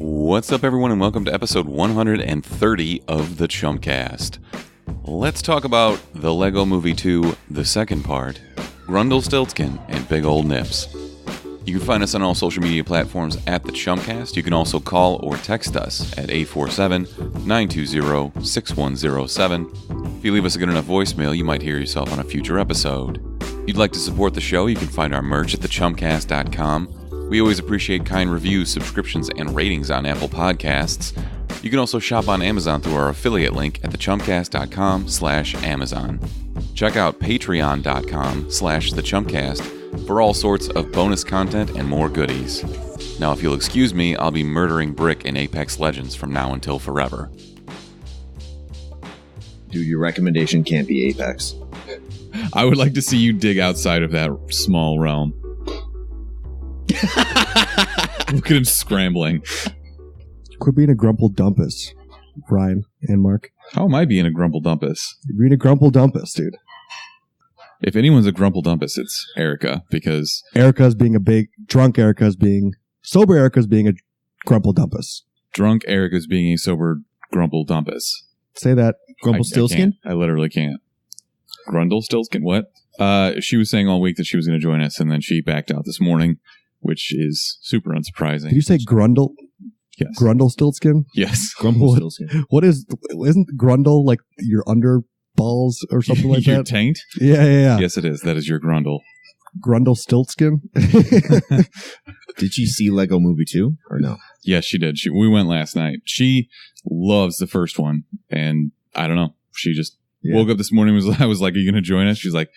What's up, everyone, and welcome to episode 130 of the Chumpcast. Let's talk about the Lego Movie 2, the second part, Grundlestiltskin, and Big Ol' Nips. You can find us on all social media platforms at the Chumpcast. You can also call or text us at 847-920-6107. If you leave us a good enough voicemail, you might hear yourself on a future episode. If you'd like to support the show, you can find our merch at thechumpcast.com. We always appreciate kind reviews, subscriptions, and ratings on Apple Podcasts. You can also shop on Amazon through our affiliate link at thechumpcast.com/Amazon. Check out patreon.com/thechumpcast for all sorts of bonus content and more goodies. Now, if you'll excuse me, I'll be murdering Brick in Apex Legends from now until forever. Dude, your recommendation can't be Apex. I would like to see you dig outside of that small realm. Look at him scrambling. Quit being a grumple dumpus, Brian and Mark. How am I being a grumple dumpus? You're being a grumple dumpus, dude. If anyone's a grumple dumpus, it's Erica, because Erica's being a big drunk. Erica's being sober. Erica's being a grumple dumpus. drunk Erica's being a sober grumple dumpus. Say that. Grundlestiltskin? I literally can't. Grundlestiltskin? What? She was saying all week that she was going to join us, and then she backed out this morning, which is super unsurprising. Did you say Grundle? Yes. Grundlestiltskin? Yes. Grundlestiltskin. What is? Isn't Grundle like your under balls or something like your that? taint? Yeah. Yes, it is. That is your grundle. Grundlestiltskin? Did she see Lego Movie 2 or no? Yes, she did. We went last night. She loves the first one, and I don't know. She just woke up this morning. I was like, "Are you going to join us?" She's like,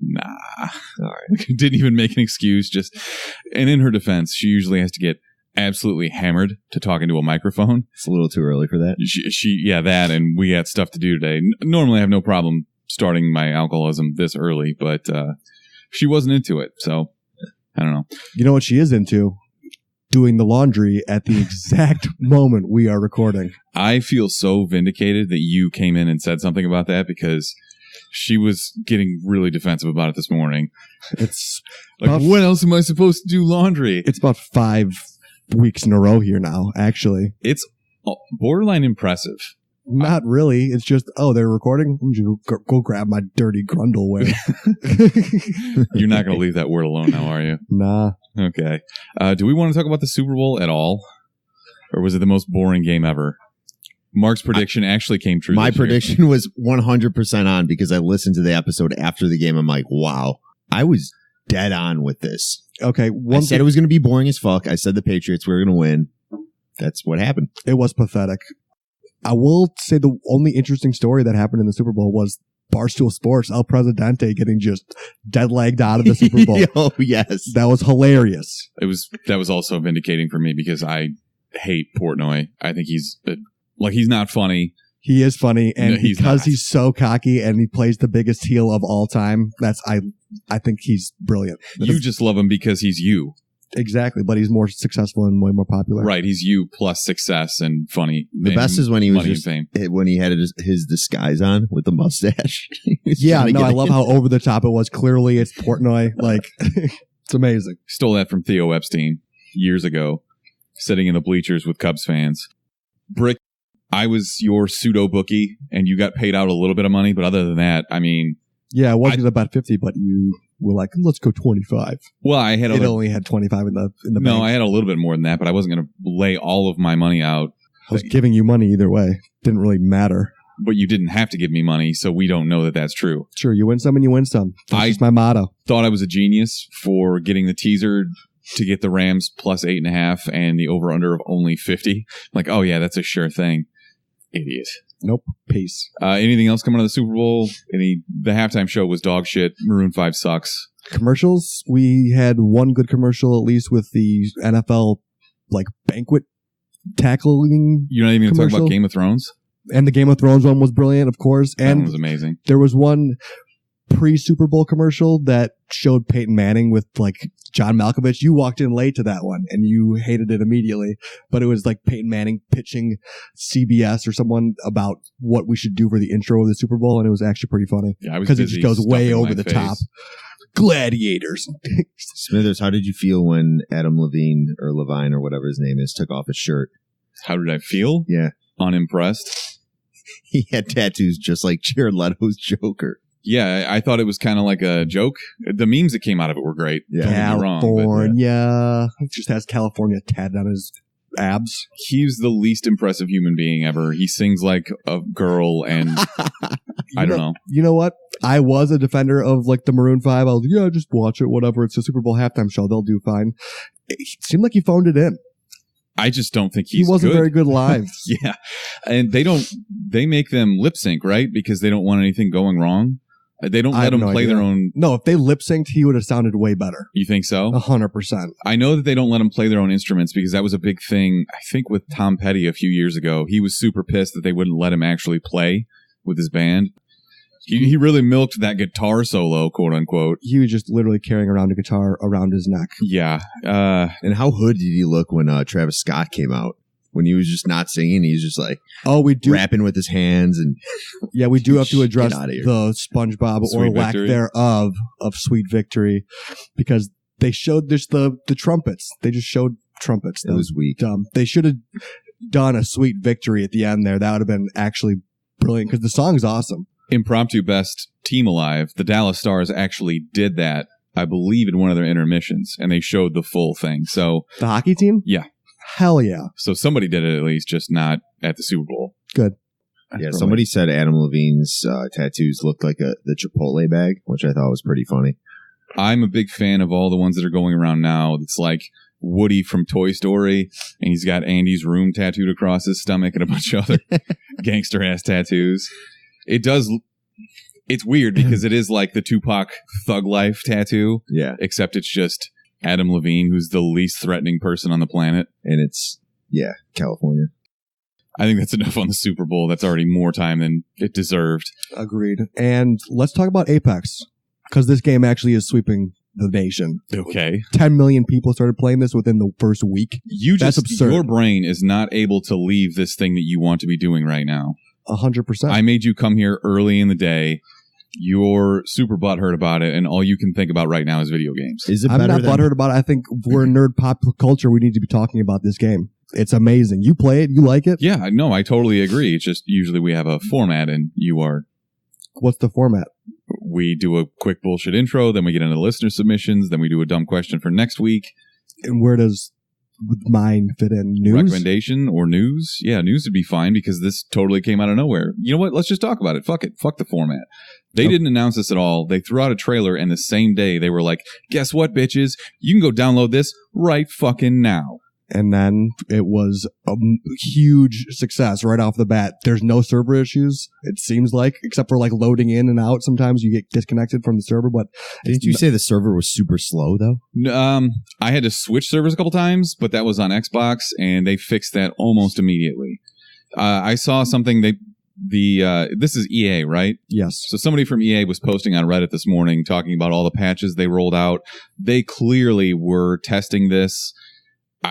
"Nah." All right. Didn't even make an excuse. And in her defense, she usually has to get absolutely hammered to talk into a microphone. It's a little too early for that. That, and we had stuff to do today. Normally, I have no problem starting my alcoholism this early, but she wasn't into it. So I don't know. You know what she is into? Doing the laundry at the exact moment we are recording. I feel so vindicated that you came in and said something about that, because she was getting really defensive about it this morning. It's like, when else am I supposed to do laundry? It's about 5 weeks in a row here now, actually. It's borderline impressive. Not really. It's just, they're recording? I'm just go grab my dirty Grundleware. You're not going to leave that word alone now, are you? Nah. Okay. Do we want to talk about the Super Bowl at all? Or was it the most boring game ever? Mark's prediction actually came true. My prediction was 100% on, because I listened to the episode after the game. I'm like, wow, I was dead on with this. Okay. I said it was going to be boring as fuck. I said the Patriots were going to win. That's what happened. It was pathetic. I will say the only interesting story that happened in the Super Bowl was Barstool Sports, El Presidente getting just dead-legged out of the Super Bowl. Oh, yes. That was hilarious. That was also vindicating for me, because I hate Portnoy. I think he's not funny. He is funny, and because he's so cocky and he plays the biggest heel of all time, I think he's brilliant. You just love him because he's you. Exactly, but he's more successful and way more popular. Right, he's you plus success and funny. The best is when he was when he had his disguise on with the mustache. I love how over the top it was. Clearly, it's Portnoy. Like, it's amazing. Stole that from Theo Epstein years ago, sitting in the bleachers with Cubs fans. Brick, I was your pseudo bookie, and you got paid out a little bit of money, but other than that, I mean, yeah, it wasn't about 50, but you were like, let's go 25. Well, it only had 25 in the bank. No, I had a little bit more than that, but I wasn't going to lay all of my money out. I was giving you money either way. Didn't really matter. But you didn't have to give me money, so we don't know that that's true. Sure, you win some and you win some. That's just my motto. Thought I was a genius for getting the teaser to get the Rams plus 8.5 and the over-under of only 50. Like, oh yeah, that's a sure thing. Idiot. Nope. Peace. Anything else coming out of the Super Bowl? The halftime show was dog shit. Maroon 5 sucks. Commercials? We had one good commercial, at least, with the NFL banquet tackling. You're not even going to talk about Game of Thrones? And the Game of Thrones one was brilliant, of course. And that one was amazing. There was one pre-Super Bowl commercial that showed Peyton Manning with John Malkovich. You walked in late to that one and you hated it immediately, but it was Peyton Manning pitching CBS or someone about what we should do for the intro of the Super Bowl, and it was actually pretty funny. Yeah, because it just goes way over the top. gladiators. Smithers, how did you feel when Adam Levine or Levine or whatever his name is took off his shirt? How did I feel? Yeah. Unimpressed. He had tattoos just like Jared Leto's Joker. Yeah, I thought it was kind of like a joke. The memes that came out of it were great. Yeah. Don't get me wrong, but, California. He just has California tatted on his abs. he's the least impressive human being ever. He sings like a girl, and I don't know. You know what? I was a defender of like the Maroon 5. I was like, yeah, just watch it, whatever. It's a Super Bowl halftime show. They'll do fine. It seemed like he phoned it in. I just don't think He wasn't good. very good live. Yeah, and they make them lip sync, right? Because they don't want anything going wrong. They don't I let have them no play idea. their own. No, if they lip synced, he would have sounded way better. You think so? 100%. I know that they don't let them play their own instruments because that was a big thing, I think, with Tom Petty a few years ago. He was super pissed that they wouldn't let him actually play with his band. He really milked that guitar solo, quote unquote. He was just literally carrying around a guitar around his neck. Yeah. And how hood did he look when Travis Scott came out? When he was just not singing, he was just like We do. rapping with his hands. And Yeah, we do have to Get address outta here. the SpongeBob or Sweet lack Victory. thereof of Sweet Victory, because they showed just the trumpets. They just showed trumpets. it was weak. Dumb. They should have done a Sweet Victory at the end there. That would have been actually brilliant because the song's awesome. Impromptu best team alive. The Dallas Stars actually did that, I believe, in one of their intermissions, and they showed the full thing. So The hockey team? Yeah. Hell yeah. somebody did it at least, just not at the Super Bowl. Good. Yeah, somebody said Adam Levine's tattoos looked like the Chipotle bag, which I thought was pretty funny. I'm a big fan of all the ones that are going around now. It's like Woody from Toy Story, and he's got Andy's room tattooed across his stomach and a bunch of other gangster ass tattoos. It's weird because it is like the Tupac Thug Life tattoo, Yeah, except it's just Adam Levine, who's the least threatening person on the planet. and it's California. I think that's enough on the Super Bowl. That's already more time than it deserved. Agreed. And let's talk about Apex, because this game actually is sweeping the nation. Okay. 10 million people started playing this within the first week. That's absurd. Your brain is not able to leave this thing that you want to be doing right now. 100%. I made you come here early in the day. You're super butthurt about it, and all you can think about right now is video games. Is it I'm better not than butthurt about it. I think we're nerd pop culture. We need to be talking about this game. It's amazing. You play it. You like it. Yeah, no, I totally agree. It's just usually we have a format, and What's the format? we do a quick bullshit intro, then we get into listener submissions, then we do a dumb question for next week. And where does mine fit in? News? Recommendation or news? Yeah, news would be fine because this totally came out of nowhere. You know what? Let's just talk about it. Fuck it. Fuck the format. They didn't announce this at all. They threw out a trailer, and the same day they were like, guess what, bitches? You can go download this right fucking now. And then it was a huge success right off the bat. There's no server issues, it seems like, except for like loading in and out. Sometimes you get disconnected from the server, but Didn't you say the server was super slow though? I had to switch servers a couple times, but that was on Xbox, and they fixed that almost immediately. I saw something this is EA, right? yes. So somebody from EA was posting on Reddit this morning talking about all the patches they rolled out. They clearly were testing this.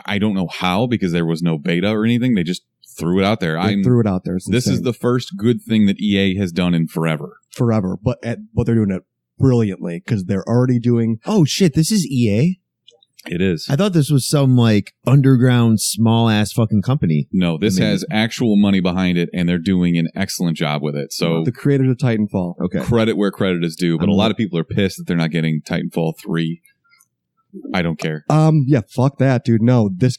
I don't know how, because there was no beta or anything. They just threw it out there. They threw it out there. It's This is insane. the first good thing that EA has done in forever. forever, but they're doing it brilliantly because they're already doing. Oh shit, this is EA? It is. I thought this was some like underground small ass fucking company. No, this I mean- has actual money behind it, and they're doing an excellent job with it. So The creators of Titanfall. Okay. credit where credit is due. But a lot of people are pissed that they're not getting Titanfall 3. I don't care. Yeah, fuck that, dude. No, this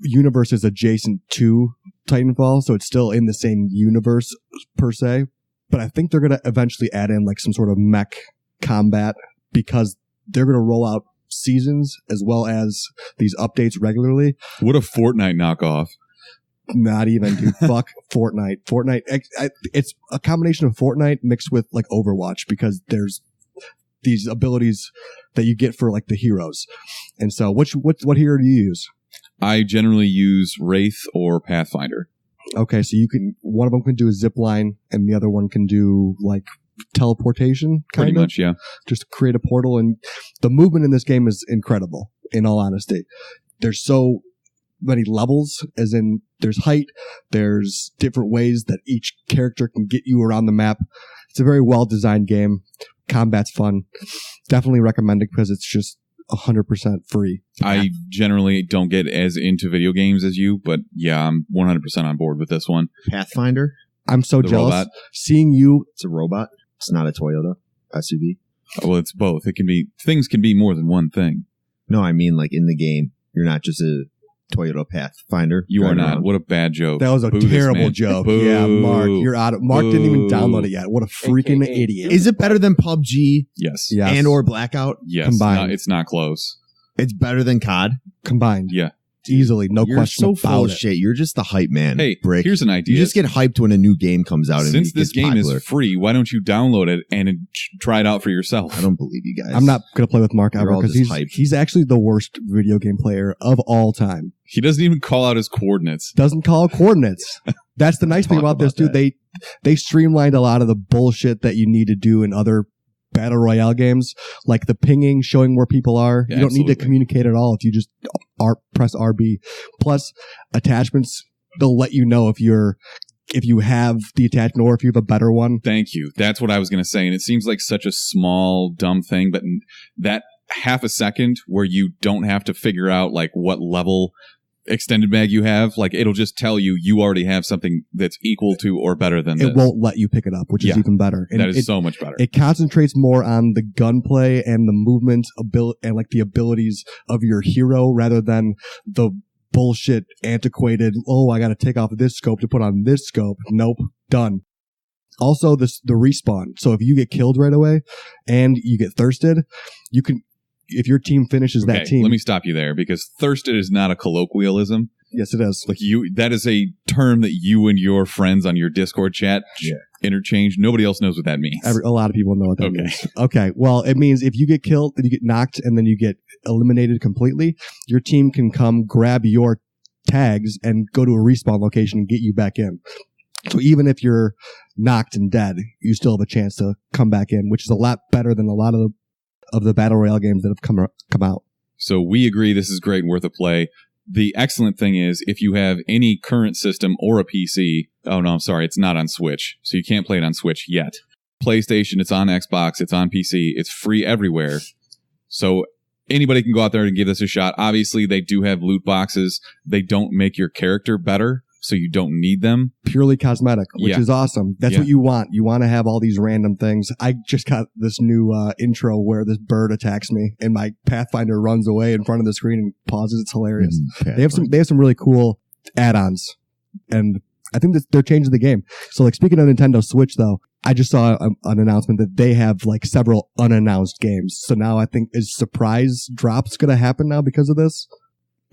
universe is adjacent to Titanfall, so it's still in the same universe per se. But I think they're gonna eventually add in like some sort of mech combat because they're gonna roll out seasons as well as these updates regularly. What a Fortnite knockoff. Not even, dude. Fuck Fortnite. Fortnite. It's a combination of Fortnite mixed with like Overwatch because there's these abilities that you get for like the heroes. And so, what hero do you use? I generally use Wraith or Pathfinder. Okay, so one of them can do a zip line, and the other one can do like teleportation, Pretty kind of. much, yeah. Just create a portal, and the movement in this game is incredible. In all honesty, there's so many levels, as in there's height, there's different ways that each character can get you around the map. It's a very well designed game. Combat's fun. Definitely recommend it because it's just 100% free. I generally don't get as into video games as you, but yeah, I'm 100% on board with this one. Pathfinder. I'm so The jealous. robot? Seeing you, It's a robot. It's not a Toyota SUV. Well, it's both. Things can be more than one thing. No, I mean like in the game. You're not just a Toyota Pathfinder. You are driving not. around. What a bad joke. that was a Boo this terrible man. joke. Boo. Yeah, Mark, you're out of. Mark didn't even download it yet. What a freaking AKA. idiot. Is it better than PUBG Yes. Yes. and or Blackout? Yes. Combined. It's not close. It's better than COD. combined? Yeah. Easily, no You're question so about full of it. shit. You're just the hype man. Hey, Brick. here's an idea. You just get hyped when a new game comes out. Since and this it gets game popular. is free, why don't you download it and try it out for yourself? I don't believe you guys. I'm not gonna play with Mark You're ever all because just hyped. he's actually the worst video game player of all time. He doesn't even call out his coordinates. Doesn't call coordinates. That's the nice thing Talk about this, about dude. They streamlined a lot of the bullshit that you need to do in other battle royale games, like the pinging, showing where people are. Yeah, You don't need to absolutely. communicate at all if you just press RB. Plus, attachments, they'll let you know if you have the attachment or if you have a better one. Thank you. That's what I was going to say. And it seems like such a small, dumb thing, but that half a second where you don't have to figure out like what level extended mag you have, like it'll just tell you already have something that's equal to or better than this. It won't let you pick it up, which is Yeah. even better. And That is it, so much better. it concentrates more on the gunplay and the movement and like the abilities of your hero rather than the bullshit antiquated, oh, I got to take off this scope to put on this scope. Nope. Done. Also, the respawn. So if you get killed right away and you get thirsted, you can, if your team finishes that Okay, team. let me stop you there because thirsted is not a colloquialism. Yes, it is. Like that is a term that you and your friends on your Discord chat interchange. Nobody else knows what that means. A lot of people know what that Okay. means. Okay. Well, it means if you get killed, if you get knocked and then you get eliminated completely, your team can come grab your tags and go to a respawn location and get you back in. So even if you're knocked and dead, you still have a chance to come back in, which is a lot better than a lot of the battle royale games that have come out. So we agree this is great and worth a play. The excellent thing is if you have any current system or a PC, oh no, I'm sorry, it's not on Switch. So you can't play it on Switch yet. PlayStation, it's on Xbox, it's on PC, it's free everywhere. So anybody can go out there and give this a shot. Obviously, they do have loot boxes. They don't make your character better, so you don't need them. Purely cosmetic, which Yeah. is awesome. That's Yeah. what you want. You want to have all these random things. I just got this new intro where this bird attacks me and my Pathfinder runs away in front of the screen and pauses. It's hilarious. They have some really cool add-ons, and I think that they're changing the game. So, like, speaking of Nintendo Switch, though, I just saw an announcement that they have like several unannounced games. So now I think is surprise drops going to happen now because of this.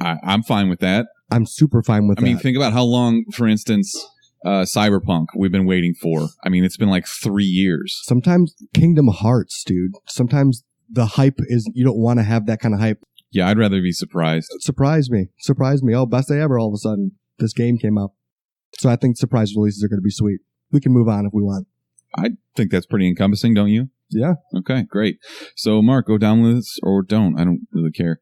I'm fine with that. I'm super fine with I mean, that. think about how long, for instance, Cyberpunk we've been waiting for. I mean, it's been like 3 years. Sometimes Kingdom Hearts, dude. Sometimes the hype is you don't want to have that kind of hype. Yeah, I'd rather be surprised. Surprise me. Oh, best day ever! All of a sudden, this game came out. So I think surprise releases are going to be sweet. We can move on if we want. I think that's pretty encompassing, don't you? Yeah. Okay, great. So, Mark, go download this or don't. I don't really care.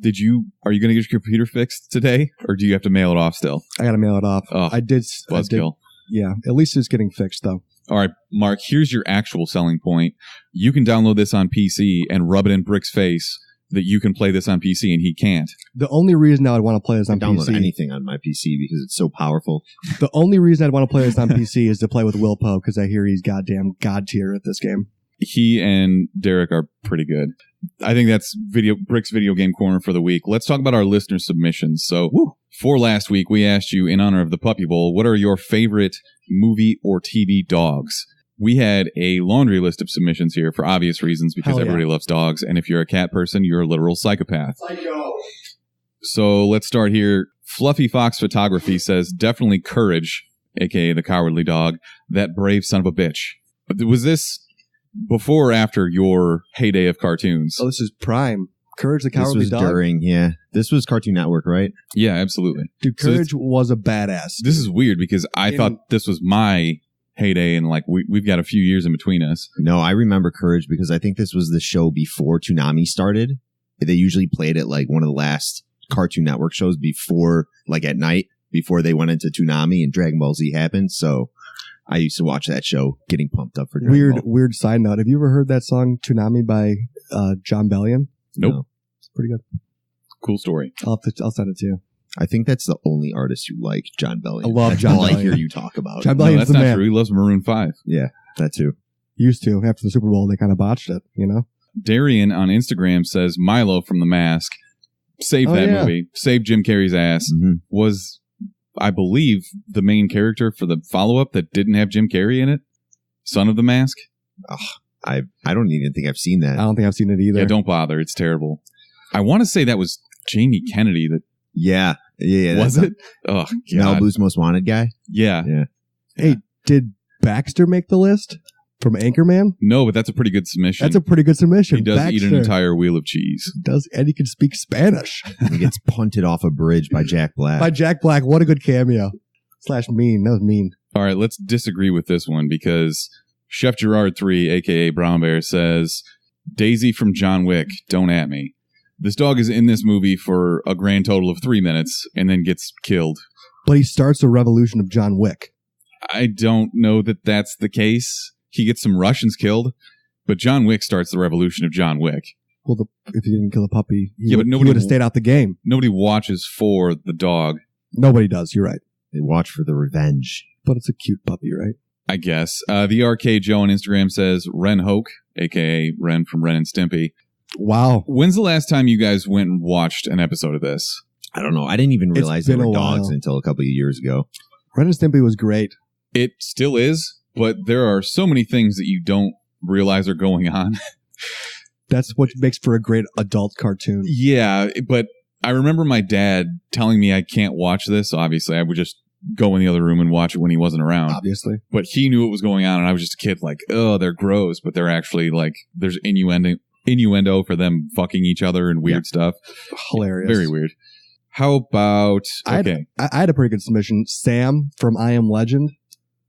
Are you going to get your computer fixed today or do you have to mail it off still? I got to mail it off. Oh, I did. Buzzkill. Yeah. At least it's getting fixed though. All right, Mark, here's your actual selling point. You can download this on PC and rub it in Brick's face that you can play this on PC and he can't. The only reason I would want to play this I on download PC. anything on my PC because it's so powerful. The only reason I'd want to play this on PC is to play with Will Poe because I hear he's goddamn god tier at this game. He and Derek are pretty good. I think that's Brick's video game corner for the week. Let's talk about our listener submissions. So for last week, we asked you in honor of the Puppy Bowl, what are your favorite movie or TV dogs? We had a laundry list of submissions here for obvious reasons because Hell yeah. everybody loves dogs. And if you're a cat person, you're a literal psychopath. So let's start here. Fluffy Fox Photography says, definitely Courage, aka the cowardly dog, that brave son of a bitch. Was this before or after your heyday of cartoons? Oh, this is Prime. Courage the This Cowardly was Dog. during, This was Cartoon Network, right? Yeah, absolutely. Dude, So Courage was a badass. This is weird because I thought this was my heyday and like we've got a few years in between us. No, I remember Courage because I think this was the show before Toonami started. They usually played it like one of the last Cartoon Network shows before, like at night, before they went into Toonami and Dragon Ball Z happened. So I used to watch that show, getting pumped up for Dragon Ball. Weird side note. Have you ever heard that song "Toonami" by John Bellion? Nope. No. It's pretty good. Cool story. I'll send it to you. I think that's the only artist you like, John Bellion. I love that's John all Bellion. I hear you talk about. John No, Bellion's that's the not man. true. He loves Maroon 5. Yeah, that too. Used to. After the Super Bowl, they kind of botched it, you know? Darian on Instagram says Milo from The Mask saved that movie, saved Jim Carrey's ass, was, I believe, the main character for the follow-up that didn't have Jim Carrey in it. Son of the Mask. I don't even think I've seen that. I don't think I've seen it either. Yeah, don't bother. It's terrible. I want to say that was Jamie Kennedy that Yeah. was it? Oh, God. Malibu's Most Wanted guy? Yeah. Hey, did Baxter make the list from Anchorman? No, but that's a pretty good submission. That's a pretty good submission. He does eat an Baxter entire wheel of cheese. does, and he can speak Spanish. He gets punted off a bridge by Jack Black. By Jack Black. What a good cameo. / mean. That was mean. All right, let's disagree with this one because Chef Gerard 3, a.k.a. Brown Bear, says, Daisy from John Wick, don't at me. This dog is in this movie for a grand total of 3 minutes and then gets killed. But he starts the revolution of John Wick. I don't know that that's the case. He gets some Russians killed, but John Wick starts the revolution of John Wick. Well, if he didn't kill a puppy, Yeah, but he nobody would have stayed out the game. Nobody watches for the dog, Nobody does. You're right. They watch for the revenge. But it's a cute puppy, right? I guess. The Arcade Joe on Instagram says, Ren Hoke, a.k.a. Ren from Ren and Stimpy. Wow. When's the last time you guys went and watched an episode of this? I don't know. I didn't even realize they been were a dogs while. until a couple of years ago. Ren and Stimpy was great. It still is, but there are so many things that you don't realize are going on. That's what makes for a great adult cartoon. Yeah, but I remember my dad telling me I can't watch this. Obviously, I would just go in the other room and watch it when he wasn't around. Obviously. But he knew what was going on, and I was just a kid like, oh, they're gross, but they're actually like, there's innuendo for them fucking each other and weird stuff. Hilarious. Very weird. How about, I had a pretty good submission. Sam from I Am Legend.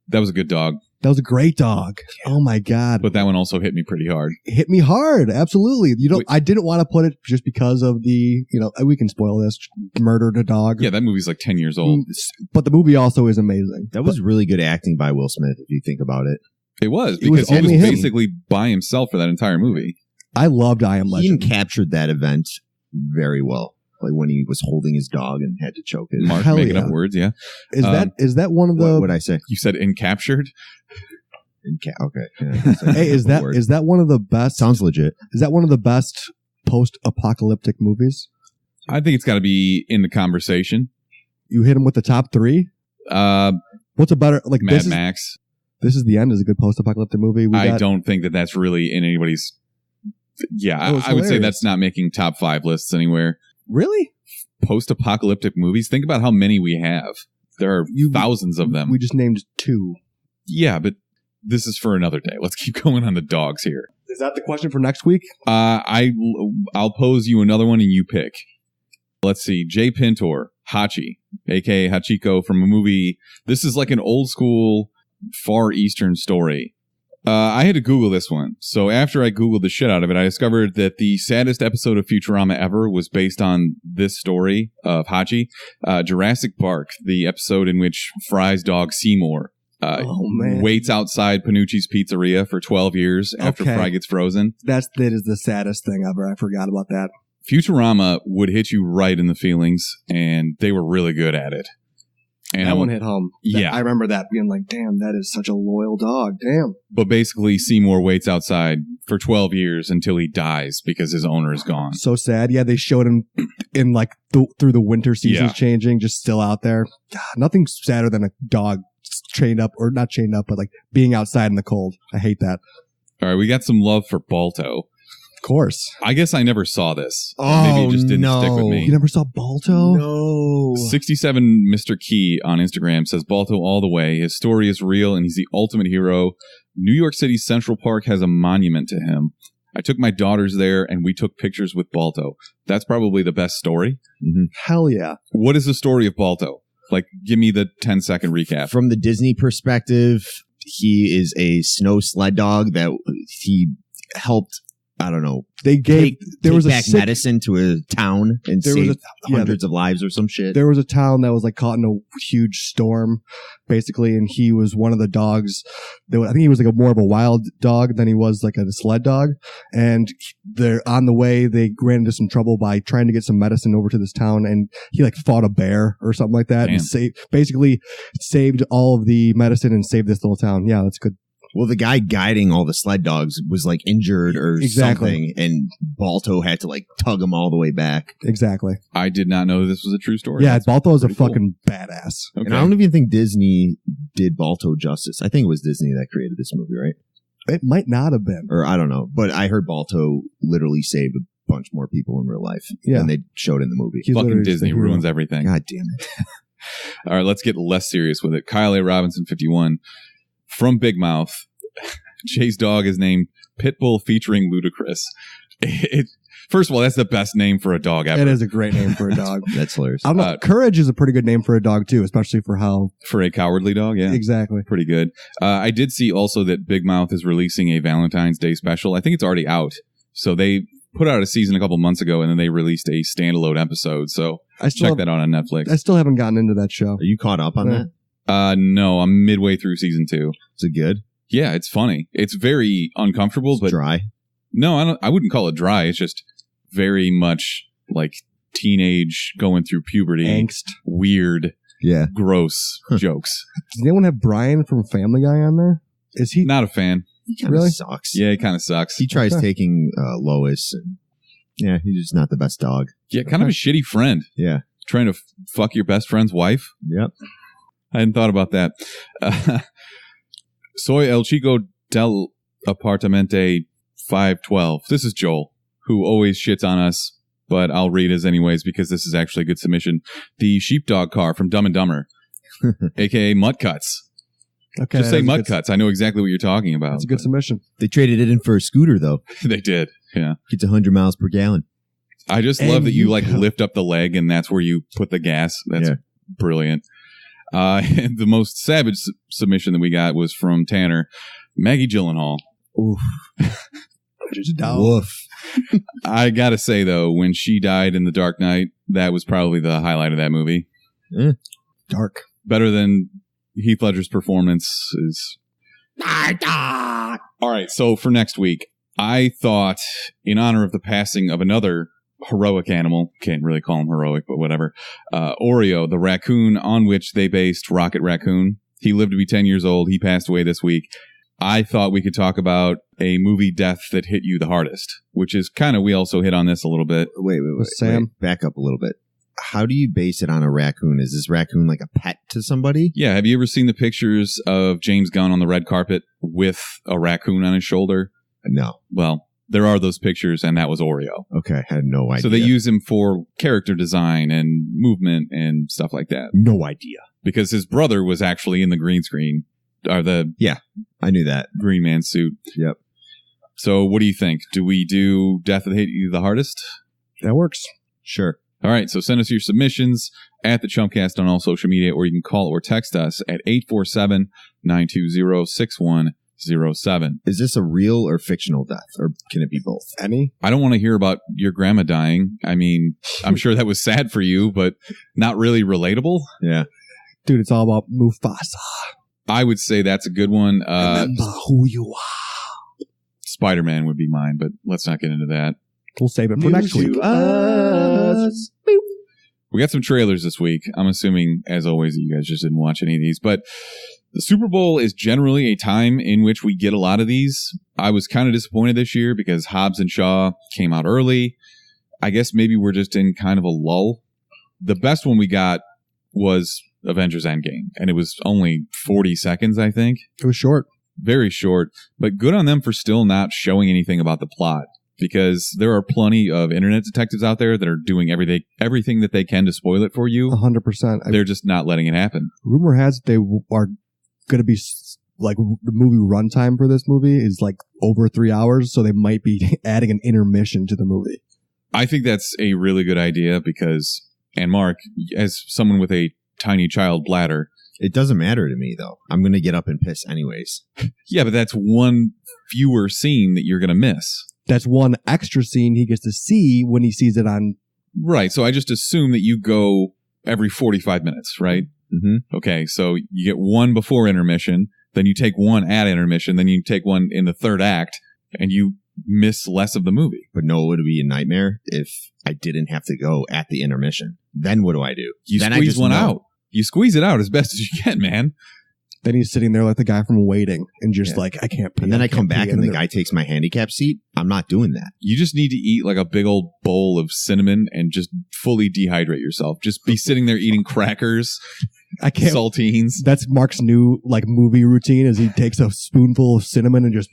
that was a good dog, That was a great dog. Oh my God. but that one also hit me pretty hard. It hit me hard. Absolutely. Wait. I didn't want to put it just because of the, we can spoil this, murdered a dog. Yeah, that movie's like 10 years old. But the movie also is amazing. That was really good acting by Will Smith, if you think about it. It was, It was because he was only him. basically by himself for that entire movie. I loved I Am He Legend. captured that event very well. Like when he was holding his dog and had to choke it. Mark Hell making yeah. up words, yeah. Is that one of What the would I say? You said encaptured? Okay. Yeah, I guess I Hey, is the word. that one of the best Sounds legit. Is that one of the best post-apocalyptic movies? I think it's got to be in the conversation. You hit him with the top 3? What's a better like Mad this Max. This is the End is a good post-apocalyptic movie. I don't think that that's really in anybody's. Yeah, Oh, it's I would say hilarious. that's not making top 5 lists anywhere. Really? Post-apocalyptic movies. Think about how many we have. There are thousands of them. We just named 2. Yeah, but this is for another day. Let's keep going on the dogs here. Is that the question for next week? I'll pose you another one and you pick. Let's see. Jay Pintor, Hachi, aka Hachiko, from a movie. This is like an old school Far Eastern story. I had to Google this one. So after I Googled the shit out of it, I discovered that the saddest episode of Futurama ever was based on this story of Hachi. Jurassic Park, the episode in which Fry's dog Seymour man. waits outside Panucci's Pizzeria for 12 years after Okay. Fry gets frozen. That is the saddest thing ever. I forgot about that. Futurama would hit you right in the feelings, and they were really good at it. And That one hit home. Yeah. I remember that being like, damn, that is such a loyal dog. Damn. But basically, Seymour waits outside for 12 years until he dies because his owner is gone. So sad. Yeah, they showed him in like through the winter seasons Yeah. changing, just still out there. God, nothing sadder than a dog chained up, or not chained up, but like being outside in the cold. I hate that. All right, we got some love for Balto. Of course. I guess I never saw this. Oh, Maybe it just didn't stick with no. me. You never saw Balto? No. 67 Mr. Key on Instagram says Balto all the way. His story is real and he's the ultimate hero. New York City's Central Park has a monument to him. I took my daughters there and we took pictures with Balto. That's probably the best story. Hell yeah. What is the story of Balto? Like, give me the 10-second recap. From the Disney perspective, he is a snow sled dog that he helped I don't know. They gave Take back medicine to a town and save hundreds of lives or some shit. There was a town that was like caught in a huge storm, basically, and he was one of the dogs. I think he was like more of a wild dog than he was like a sled dog. And they're on the way. They ran into some trouble by trying to get some medicine over to this town, and he like fought a bear or something like that, and basically saved all of the medicine and saved this little town. Yeah, that's good. Well, the guy guiding all the sled dogs was like injured or something, and Balto had to like tug him all the way back. Exactly. I did not know this was a true story. Yeah, Balto is a fucking badass. Okay. And I don't even think Disney did Balto justice. I think it was Disney that created this movie, right? It might not have been. Or I don't know. But I heard Balto literally saved a bunch more people in real life than they showed in the movie. Fucking Disney ruins everything. God damn it. All right, let's get less serious with it. Kyle A. Robinson, 51. From Big Mouth, Jay's dog is named Pitbull featuring Ludacris. First of all, that's the best name for a dog ever. It is a great name for a dog. That's hilarious. I don't know. Courage is a pretty good name for a dog, too, especially for how... For a cowardly dog, yeah. Exactly. Pretty good. I did see also that Big Mouth is releasing a Valentine's Day special. I think it's already out. So they put out a season a couple months ago, and then they released a standalone episode. So check that out on Netflix. I still haven't gotten into that show. Are you caught up on that? No, I'm midway through season 2. Is it good? Yeah, it's funny. It's very uncomfortable, but dry. No, I wouldn't call it dry. It's just very much like teenage going through puberty, angst, weird, gross jokes. Does anyone have Brian from Family Guy on there? Is he not a fan? He kind of sucks. Yeah, he kind of sucks. He tries taking Lois, and he's just not the best dog. Yeah, kind of a shitty friend. Yeah, trying to fuck your best friend's wife. Yep. I hadn't thought about that. Soy El Chico del Apartamente 512. This is Joel, who always shits on us, but I'll read his anyways because this is actually a good submission. The sheepdog car from Dumb and Dumber, a.k.a. Mutt Cuts. Okay, just say Mutt Cuts. I know exactly what you're talking about. That's a good submission. They traded it in for a scooter, though. They did, yeah. Gets 100 miles per gallon. I just love that you like lift up the leg and that's where you put the gas. That's brilliant. And the most savage submission that we got was from Tanner. Maggie Gyllenhaal. Oof. Just down. Woof. I gotta say, though, when she died in The Dark Knight, that was probably the highlight of that movie. Dark. Better than Heath Ledger's performance is... All right, so for next week, I thought, in honor of the passing of another heroic animal, can't really call him heroic, but whatever, Oreo, the raccoon on which they based Rocket Raccoon. He lived to be 10 years old. He passed away this week. I thought we could talk about a movie death that hit you the hardest, which is kind of, we also hit on this a little bit. Wait, Sam? Back up a little bit. How do you base it on a raccoon? Is this raccoon like a pet to somebody? Yeah. Have you ever seen the pictures of James Gunn on the red carpet with a raccoon on his shoulder? No. Well, there are those pictures, and that was Oreo. Okay, I had no idea. So they use him for character design and movement and stuff like that. No idea. Because his brother was actually in the green screen, or yeah, I knew that. Green Man suit. Yep. So what do you think? Do we do Death That Hit You the Hardest? That works. Sure. All right, so send us your submissions at the Chumpcast on all social media, or you can call or text us at 847-920-6107. Is this a real or fictional death, or can it be both? Any? I don't want to hear about your grandma dying. I mean, I'm sure that was sad for you, but not really relatable. Yeah. Dude, it's all about Mufasa. I would say that's a good one. Remember who you are. Spider-Man would be mine, but let's not get into that. We'll save it for next week. We got some trailers this week. I'm assuming, as always, that you guys just didn't watch any of these, but the Super Bowl is generally a time in which we get a lot of these. I was kind of disappointed this year because Hobbs and Shaw came out early. I guess maybe we're just in kind of a lull. The best one we got was Avengers Endgame, and it was only 40 seconds, I think. It was short. Very short, but good on them for still not showing anything about the plot, because there are plenty of internet detectives out there that are doing everything that they can to spoil it for you. 100%. They're just not letting it happen. Rumor has it they are going to be like, the movie runtime for this movie is like over 3 hours, so they might be adding an intermission to the movie. I think that's a really good idea because, and Mark, as someone with a tiny child bladder, it doesn't matter to me, though. I'm going to get up and piss anyways. Yeah, but that's one fewer scene that you're going to miss. that's one extra scene he gets to see when he sees it on. Right. So I just assume that you go every 45 minutes, right? Mm-hmm. Okay. So you get one before intermission, then you take one at intermission, then you take one in the third act, and you miss less of the movie. But no, it would be a nightmare if I didn't have to go at the intermission. Then what do? You then squeeze I just one know. out. You squeeze it out as best as you can, man. Then he's sitting there like the guy from Waiting and just like, I can't pee. And then I come can't back pee. and the then guy takes my handicap seat. I'm not doing that. You just need to eat like a big old bowl of cinnamon and just fully dehydrate yourself. Just be sitting there eating crackers, I can't. saltines. That's Mark's new like movie routine is he takes a spoonful of cinnamon and just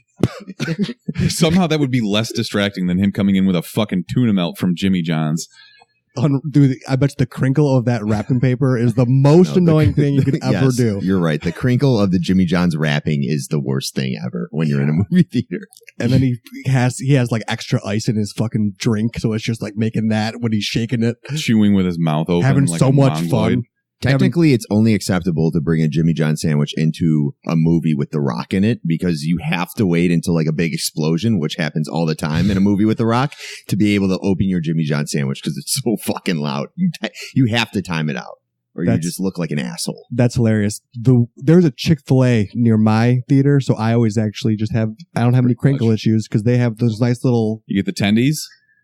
Somehow that would be less distracting than him coming in with a fucking tuna melt from Jimmy John's. dude, I bet you the crinkle of that wrapping paper is the most annoying thing you could ever Yes, do. You're right. The crinkle of the Jimmy John's wrapping is the worst thing ever when you're in a movie theater. And then he has like extra ice in his fucking drink, so it's just like making that when he's shaking it, Chewing with his mouth open. having like so a much mongoloid. fun. Technically, it's only acceptable to bring a Jimmy John sandwich into a movie with The Rock in it because you have to wait until like a big explosion, which happens all the time in a movie with The Rock, to be able to open your Jimmy John sandwich because it's so fucking loud. You have to time it out or you That's- just look like an asshole. That's hilarious. There's a Chick-fil-A near my theater, so I always actually just I don't have any crinkle issues because they have those nice little. You get the tendies.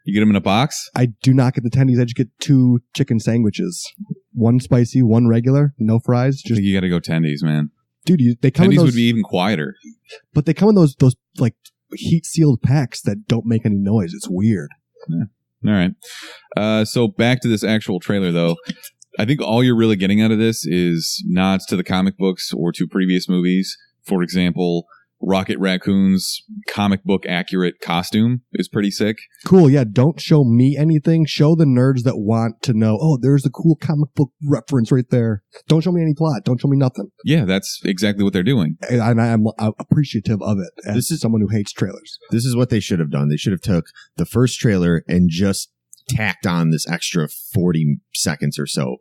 You get them in a box. I do not get the tendies. I just get 2 chicken sandwiches, 1 spicy, 1 regular, no fries. I Just think you got to go tendies, man. dude, they come in Tendies those, would be even quieter. but they come in those like heat sealed packs that don't make any noise. It's weird. All right. So back to this actual trailer, though. I think all you're really getting out of this is nods to the comic books or to previous movies. For example, Rocket Raccoon's comic book accurate costume is pretty sick. Cool. Yeah. Don't show me anything. Show the nerds that want to know. Oh, there's a cool comic book reference right there. Don't show me any plot. Don't show me nothing. Yeah, that's exactly what they're doing. And I'm appreciative of it as This is- someone who hates trailers. This is what they should have done. They should have took the first trailer and just tacked on this extra 40 seconds or so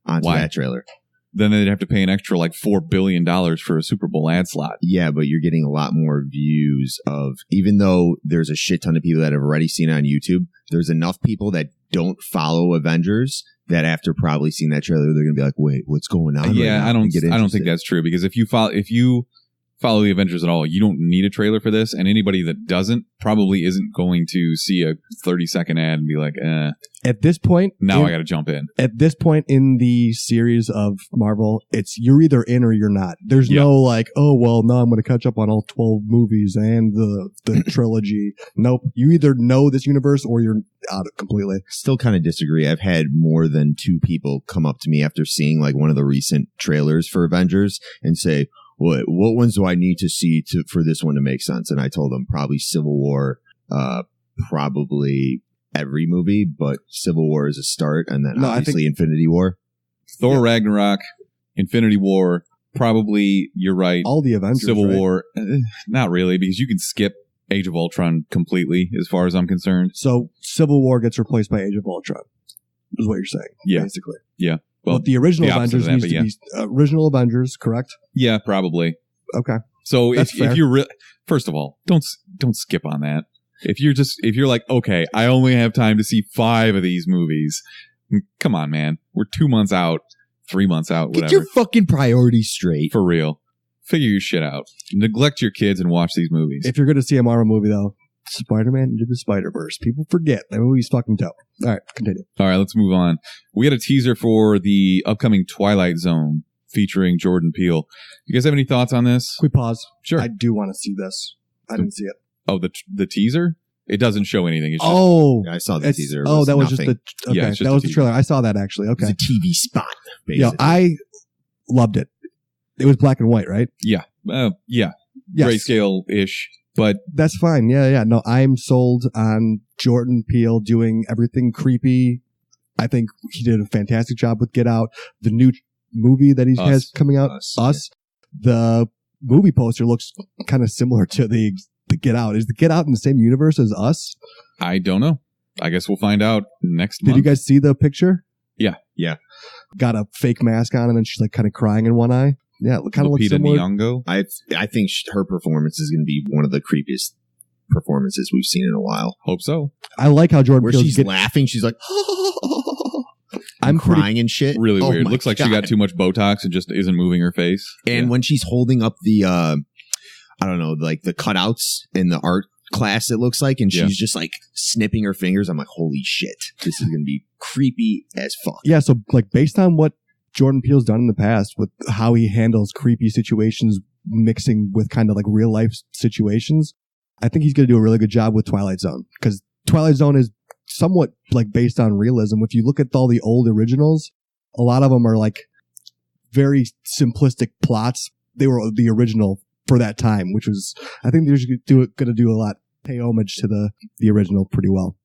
onto Why? that trailer. Then they'd have to pay an extra like $4 billion for a Super Bowl ad slot. Yeah, but you're getting a lot more views of, even though there's a shit ton of people that have already seen it on YouTube, there's enough people that don't follow Avengers that after probably seeing that trailer, they're going to be like, wait, what's going on? Yeah, right now? I don't And get think interested. that's true because if you follow the Avengers at all, you don't need a trailer for this, and anybody that doesn't probably isn't going to see a 30-second ad and be like, At this point, now I got to jump in. At this point in the series of Marvel, it's you're either in or you're not. There's Yeah. no like, oh well, no, I'm going to catch up on all 12 movies and the trilogy. Nope, you either know this universe or you're out completely. Still kind of disagree. I've had more than 2 people come up to me after seeing like one of the recent trailers for Avengers and say, what ones do I need to see for this one to make sense? And I told them probably Civil War, probably every movie, but Civil War is a start, and then No, I obviously Infinity War. Thor Ragnarok, Infinity War, probably you're right. All the Avengers. Civil right? War, not really, because you can skip Age of Ultron completely, as far as I'm concerned. So Civil War gets replaced by Age of Ultron. Is what you're saying? Yeah. basically. Yeah. Well, the original the opposite Avengers of that, needs to be original Avengers, correct? Yeah, probably. Okay. So That's if fair. you're first of all, don't skip on that. If you're like, okay, I only have time to see 5 of these movies. Come on, man. We're 2 months out, 3 months out, Get whatever. your fucking priorities straight. For real. Figure your shit out. Neglect your kids and watch these movies. If you're going to see a Marvel movie, though, Spider-Man into the Spider-Verse. People forget that movie's fucking dope. All right, continue. All right, let's move on. We had a teaser for the upcoming Twilight Zone featuring Jordan Peele. You guys have any thoughts on this? Quick pause. Sure. I do want to see this. I didn't see it. Oh, the teaser? It doesn't show anything. It's just, Oh, I saw the it's- teaser. It oh, that was nothing. just the okay. Yeah, it's just that a was the teaser. trailer. I saw that actually. It was Okay. a TV spot, Yeah, basically. I loved it. It was black and white, right? yeah, Yes. grayscale-ish. But That's fine. Yeah. No, I'm sold on Jordan Peele doing everything creepy. I think he did a fantastic job with Get Out. The new movie that he Us. has coming out, Us. The movie poster looks kind of similar to the Get Out. Is the Get Out in the same universe as Us? I don't know. I guess we'll find out next Did month. you guys see the picture? Yeah. Got a fake mask on, and then she's like kind of crying in one eye. Yeah, it kind of looks Lupita similar. Nyong'o? I think her performance is going to be one of the creepiest performances we've seen in a while. Hope so. I like how Jordan Where Peele she's laughing, she's like, I'm crying and shit. Really Oh weird. my Looks like she God. got too much Botox and just isn't moving her face. And when she's holding up the, I don't know, like the cutouts in the art class, it looks like, and she's just like snipping her fingers. I'm like, holy shit, this is going to be creepy as fuck. Yeah, so like based on what Jordan Peele's done in the past with how he handles creepy situations mixing with kind of like real life situations, I think he's going to do a really good job with Twilight Zone, because Twilight Zone is somewhat like based on realism. If you look at all the old originals, a lot of them are like very simplistic plots. They were the original for that time, which was, I think they're going to do a lot, pay homage to the original pretty well.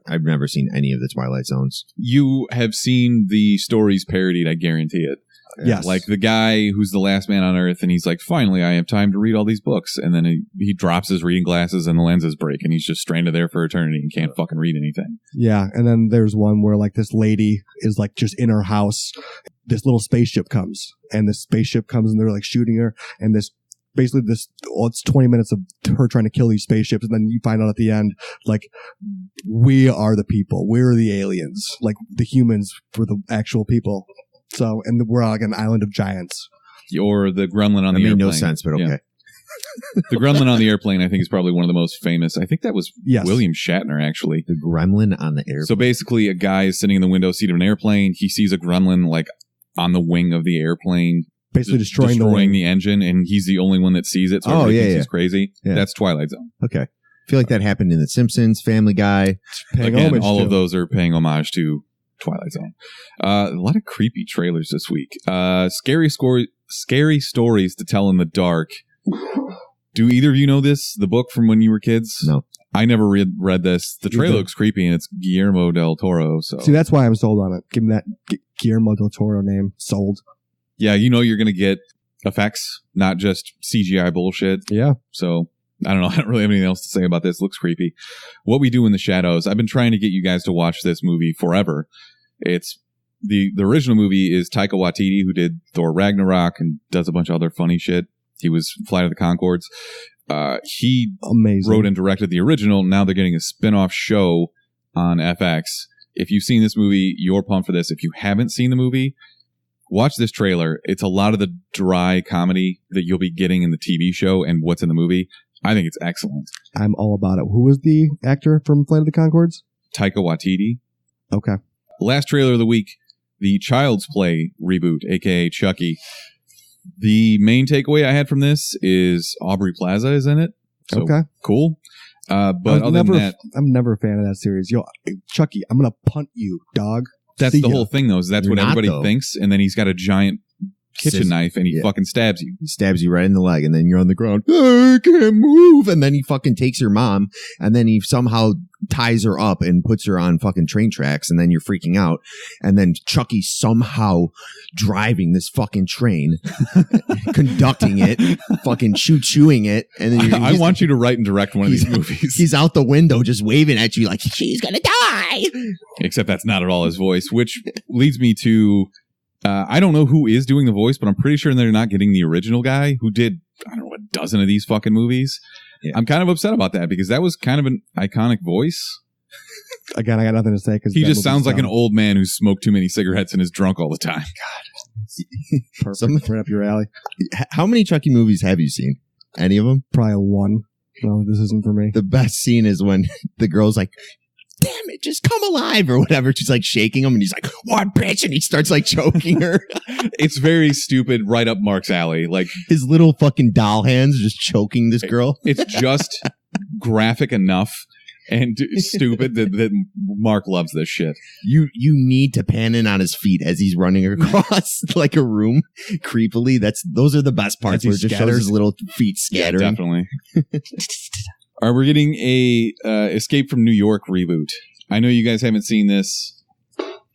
I've never seen any of the Twilight Zones. You have seen the stories parodied, I guarantee it. Yes. Like the guy who's the last man on Earth, and he's like, finally, I have time to read all these books. And then he drops his reading glasses and the lenses break, and he's just stranded there for eternity and can't fucking read anything. Yeah, and then there's one where like this lady is like just in her house. This little spaceship comes, and this spaceship comes, and they're like shooting her, and it's 20 minutes of her trying to kill these spaceships, and then you find out at the end, like, we are the people, we're the aliens, like the humans were the actual people. So, and we're on like an island of giants. Or the gremlin on the airplane. Made no sense, but okay. Yeah. The gremlin on the airplane, I think, is probably one of the most famous. I think that was William Shatner, actually. The gremlin on the airplane. So basically, a guy is sitting in the window seat of an airplane. He sees a gremlin like on the wing of the airplane, basically destroying the engine, and he's the only one that sees it. So everybody thinks he's crazy. Yeah. That's Twilight Zone. Okay. I feel like that happened in The Simpsons, Family Guy. Again, all of those are paying homage to Twilight Zone. A lot of creepy trailers this week. Scary stories to tell in the dark. Do either of you know this? The book from when you were kids? No. I never read this. The trailer looks creepy, and it's Guillermo del Toro. So see, that's why I'm sold on it. Give me that Guillermo del Toro name. Sold. Yeah, you know you're going to get effects, not just CGI bullshit. Yeah. So I don't know. I don't really have anything else to say about this. It looks creepy. What We Do in the Shadows. I've been trying to get you guys to watch this movie forever. It's the original movie is Taika Waititi, who did Thor Ragnarok and does a bunch of other funny shit. He was Flight of the Conchords. He wrote and directed the original. Now they're getting a spin-off show on FX. If you've seen this movie, you're pumped for this. If you haven't seen the movie, watch this trailer. It's a lot of the dry comedy that you'll be getting in the TV show and what's in the movie. I think it's excellent. I'm all about it. Who was the actor from Flight of the Conchords? Taika Waititi. Okay. Last trailer of the week, the Child's Play reboot, aka Chucky. The main takeaway I had from this is Aubrey Plaza is in it. So, okay. Cool. But other than that, I'm never a fan of that series. Yo, Chucky, I'm going to punt you, dog. That's the whole thing, though. Is that's what everybody thinks. And then he's got a giant kitchen knife and he fucking stabs you. He stabs you right in the leg, and then you're on the ground. I can't move. And then he fucking takes your mom, and then he somehow ties her up and puts her on fucking train tracks, and then you're freaking out. And then Chucky's somehow driving this fucking train, conducting it, fucking choo-chooing it. And then I want you to write and direct one of these movies. He's out the window just waving at you like, she's gonna die. Except that's not at all his voice, which leads me to I don't know who is doing the voice, but I'm pretty sure they're not getting the original guy who did, I don't know, a dozen of these fucking movies. Yeah. I'm kind of upset about that because that was kind of an iconic voice. Again, I got nothing to say because he just sounds like an old man who's smoked too many cigarettes and is drunk all the time. God. Perfect. Right up your alley. How many Chucky movies have you seen? Any of them? Probably one. No, this isn't for me. The best scene is when the girl's like, damn it, just come alive or whatever. She's like shaking him and he's like, what bitch? And he starts like choking her. It's very stupid, right up Mark's alley. Like his little fucking doll hands just choking this girl. It's just graphic enough and stupid that Mark loves this shit. You need to pan in on his feet as he's running across like a room creepily. Those are the best parts where it just shows his little feet scattering. Yeah, definitely. All right, we're getting a Escape from New York reboot. I know you guys haven't seen this.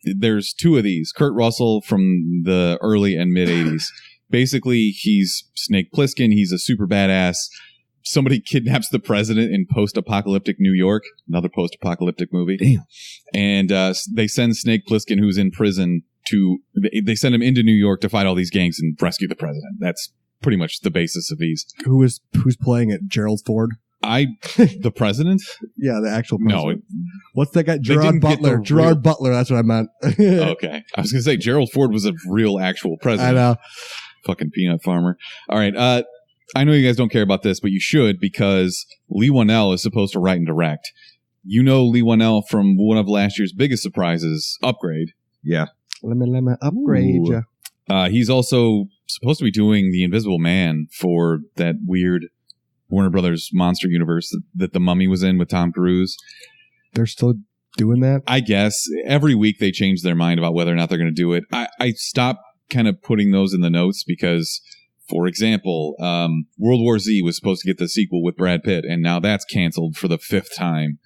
There's two of these. Kurt Russell from the early and mid 80s. Basically, he's Snake Plissken. He's a super badass. Somebody kidnaps the president in post-apocalyptic New York. Another post-apocalyptic movie. Damn. And they send Snake Plissken, who's in prison, they send him into New York to fight all these gangs and rescue the president. That's pretty much the basis of these. Who's playing it? Gerald Ford? The president? Yeah, the actual No. president. What's that guy? They Gerard didn't get Butler. the Gerard real- Butler. That's what I meant. Okay. I was going to say Gerald Ford was a real actual I president. know. Fucking peanut farmer. All right. I know you guys don't care about this, but you should, because Lee Whannell is supposed to write and direct. You know Lee Whannell from one of last year's biggest surprises, Upgrade. Yeah. Let me upgrade Ooh. you. He's also supposed to be doing The Invisible Man for that weird Warner Brothers monster universe that The Mummy was in with Tom Cruise. They're still doing that? I guess every week they change their mind about whether or not they're going to do it. I stopped kind of putting those in the notes because, for example, World War Z was supposed to get the sequel with Brad Pitt, and now that's canceled for the 5th time.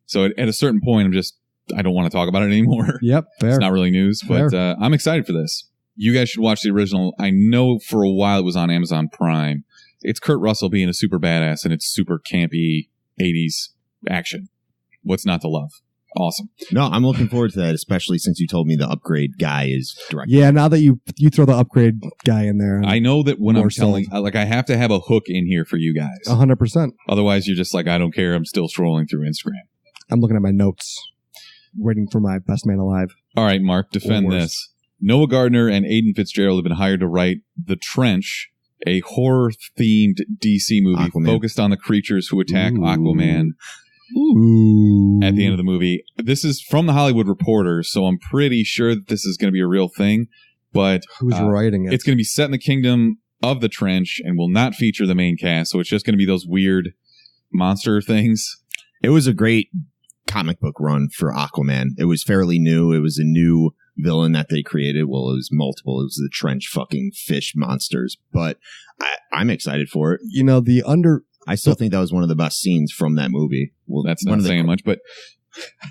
So at a certain point, I don't want to talk about it anymore. Yep, fair. It's not really news, but I'm excited for this. You guys should watch the original. I know for a while it was on Amazon Prime. It's Kurt Russell being a super badass, and it's super campy 80s action. What's not to love? Awesome. No, I'm looking forward to that, especially since you told me the Upgrade guy is directing. Yeah, now that you throw the Upgrade guy in there. I know that when I'm More telling, like, I have to have a hook in here for you guys. 100%. Otherwise, you're just like, I don't care. I'm still scrolling through Instagram. I'm looking at my notes, waiting for my best man alive. All right, Mark, defend Or worse. this. Noah Gardner and Aiden Fitzgerald have been hired to write The Trench, a horror-themed DC movie Aquaman. focused on the creatures who attack Ooh. Aquaman Ooh. at the end of the movie. This is from The Hollywood Reporter, so I'm pretty sure that this is going to be a real thing. But Who's writing it? it's going to be set in the kingdom of the Trench and will not feature the main cast, so it's just going to be those weird monster things. It was a great comic book run for Aquaman. It was fairly new. It was a new villain that they created. Well, it was multiple. It was the trench fucking fish monsters. But I'm excited for it. You know, I still think that was one of the best scenes from that movie. Well, that's one not of the- saying much, but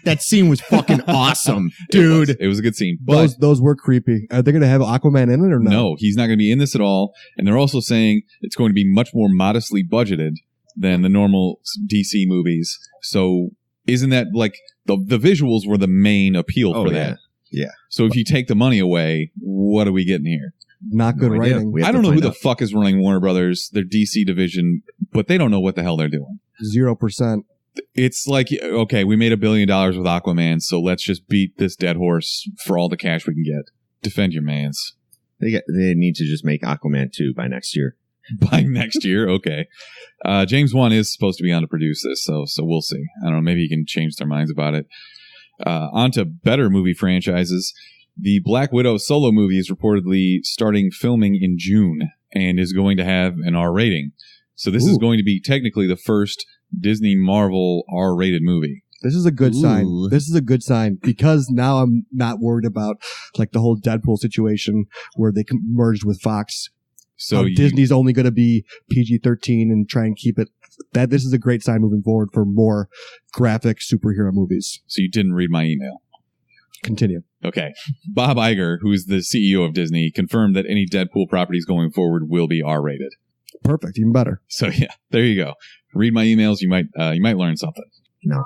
That scene was fucking awesome, dude. it was a good scene. But those were creepy. Are they going to have Aquaman in it or no? no, he's not going to be in this at all. And they're also saying it's going to be much more modestly budgeted than the normal DC movies. So isn't that like the visuals were the main appeal for that? Yeah. So if you take the money away, what are we getting here? Not good No idea. writing. We have I to don't know who find the out. fuck is running Warner Brothers, their DC division, but they don't know what the hell they're doing. 0%. It's like, okay, we made $1 billion with Aquaman, so let's just beat this dead horse for all the cash we can get. Defend your mans. They need to just make Aquaman 2 by next year. By next year, okay. James Wan is supposed to be on to produce this, so we'll see. I don't know, maybe he can change their minds about it. On to better movie franchises. The Black Widow solo movie is reportedly starting filming in June and is going to have an R rating. So this is going to be technically the first Disney Marvel R-rated movie. This is a good sign. Ooh. This is a good sign because now I'm not worried about like the whole Deadpool situation where they merged with Fox. So Disney's only going to be PG-13 and try and keep it. This is a great sign moving forward for more graphic superhero movies. So you didn't read my email. Continue. Okay. Bob Iger, who is the CEO of Disney, confirmed that any Deadpool properties going forward will be R-rated. Perfect. Even better. So yeah, there you go. Read my emails. You might learn something. No.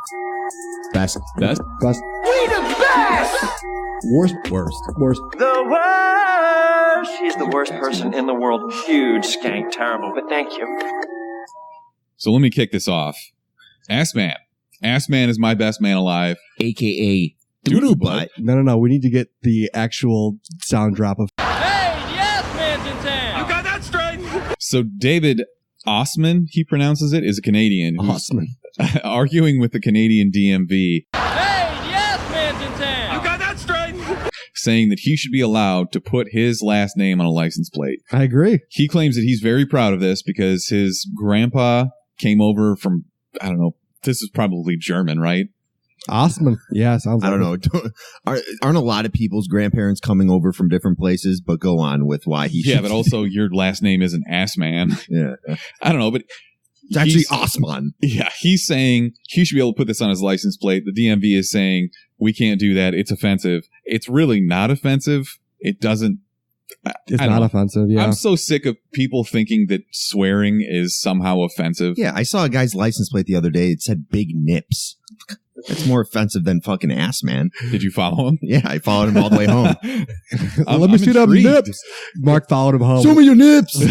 Best. Best? Best. We the best! Worst. The worst! He's the worst person in the world. Huge skank, terrible, but thank you. So let me kick this off. Ass Man. Ass Man is my best man alive. AKA Doodoo Butt. No. We need to get the actual sound drop of. Hey, yes, man's in town! You got that straight! So David Osman, he pronounces it, is a Canadian who's Osman. arguing with the Canadian DMV, Hey, yes, man's in town! You got that straight! saying that he should be allowed to put his last name on a license plate. I agree. He claims that he's very proud of this because his grandpa came over from, I don't know, this is probably German, right? Osman. Yeah, sounds like I don't know. Aren't a lot of people's grandparents coming over from different places? But go on with why he. Yeah, should- but also your last name isn't Ass Man. yeah, I don't know, but it's actually he's- Osman. yeah, he's saying he should be able to put this on his license plate. The DMV is saying we can't do that. It's offensive. It's really not offensive. It doesn't. It's I don't not know. offensive. Yeah. I'm so sick of people thinking that swearing is somehow offensive. Yeah, I saw a guy's license plate the other day. It said "Big Nips." That's more offensive than fucking ass, man. Did you follow him? Yeah, I followed him all the way home. Let me see them nips. Mark followed him home. Show me your nips.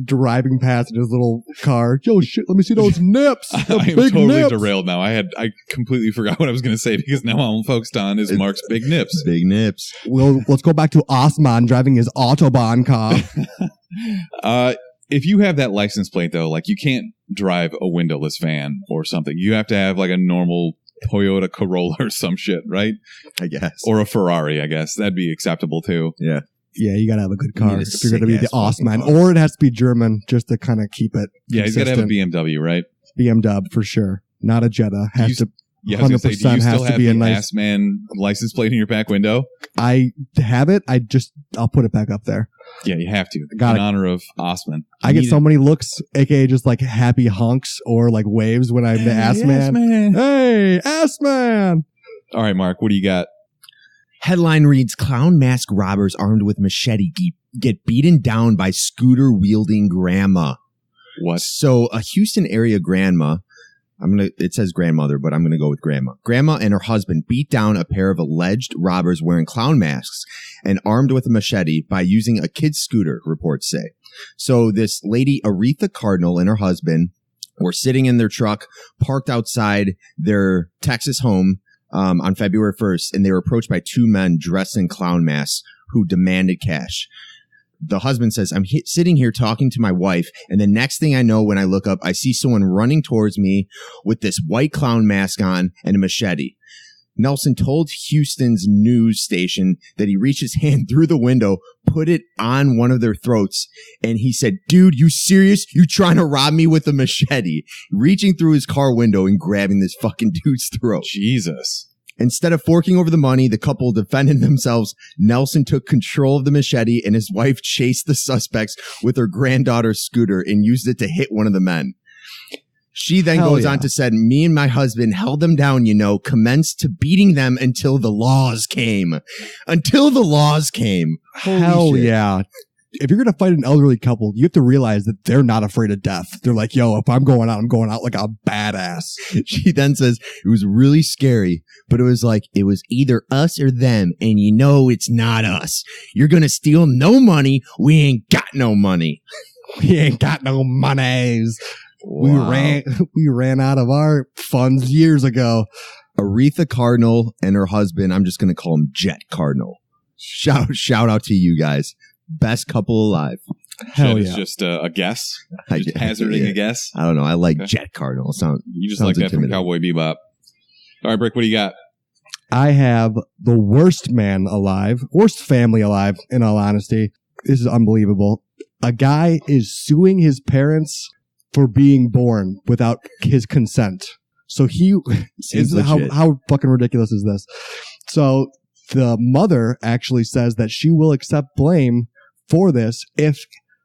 Driving past in his little car. Yo, shit, let me see those nips. I am totally derailed now. I completely forgot what I was going to say because now I'm focused on is Mark's big nips. Big nips. Well, let's go back to Osman driving his Autobahn car. If you have that license plate, though, like you can't drive a windowless van or something. You have to have like a normal Toyota Corolla or some shit, right? I guess. Or a Ferrari, I guess. That'd be acceptable, too. Yeah. Yeah, you gotta have a good car if you're gonna be the sick-ass Osman. fucking car. Or it has to be German just to kind of keep it Yeah, he's got to have a consistent. BMW, right? BMW for sure. Not a Jetta. Has to Yeah, I was gonna say, do you 100% has still to have be the a nice. ass man license plate in your back window? I have it. I'll put it back up there. Yeah, you have to. Got in it. honor of Osman. I get so many looks, aka just like happy hunks or like waves when I'm the ass man. Hey, ass man. All right, Mark, what do you got? Headline reads, Clown mask robbers armed with machete get beaten down by scooter-wielding grandma. What? So a Houston area grandma, it says grandmother, but I'm going to go with grandma. Grandma and her husband beat down a pair of alleged robbers wearing clown masks and armed with a machete by using a kid's scooter, reports say. So this lady, Aretha Cardinal, and her husband were sitting in their truck parked outside their Texas home on February 1st, and they were approached by two men dressed in clown masks who demanded cash. The husband says, I'm sitting here talking to my wife, and the next thing I know, when I look up, I see someone running towards me with this white clown mask on and a machete. Nelson told Houston's news station that he reached his hand through the window, put it on one of their throats, and he said, dude, you serious? You trying to rob me with a machete? Reaching through his car window and grabbing this fucking dude's throat. Jesus. Instead of forking over the money, the couple defended themselves. Nelson took control of the machete, and his wife chased the suspects with her granddaughter's scooter and used it to hit one of the men. She then goes on to say, me and my husband held them down, commenced to beating them until the laws came. Until the laws came. Hell yeah. If you're going to fight an elderly couple, you have to realize that they're not afraid of death. They're like, yo, if I'm going out like a badass. She then says, it was really scary, but it was like, it was either us or them. And it's not us. You're going to steal no money. We ain't got no money. We ain't got no monies. Wow. We ran out of our funds years ago. Aretha Cardinal and her husband, I'm just going to call him Jet Cardinal. Shout out to you guys. Best couple alive. Hell Jet yeah. is just a guess. Just hazarding a guess. I don't know. I like Okay. Jet Cardinal. You just like that from Cowboy Bebop. All right, Brick, what do you got? I have the worst man alive, worst family alive, in all honesty. This is unbelievable. A guy is suing his parents for being born without his consent. So how fucking ridiculous is this? So the mother actually says that she will accept blame for this if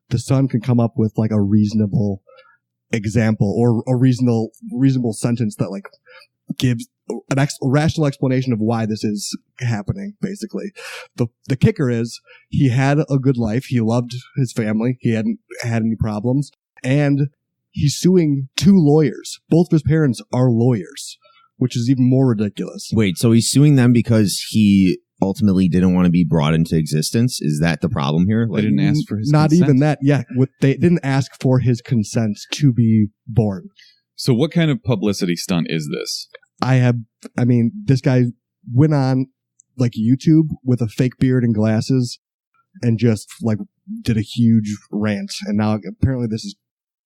the son can come up with like a reasonable example or a reasonable sentence that like gives a rational explanation of why this is happening. Basically, the kicker is he had a good life. He loved his family. He hadn't had any problems, and he's suing two lawyers. Both of his parents are lawyers, which is even more ridiculous. Wait, so he's suing them because he ultimately didn't want to be brought into existence? Is that the problem here? They didn't ask for his Not consent? even that. Yeah, they didn't ask for his consent to be born. So what kind of publicity stunt is this? This guy went on like YouTube with a fake beard and glasses and just like did a huge rant. And now apparently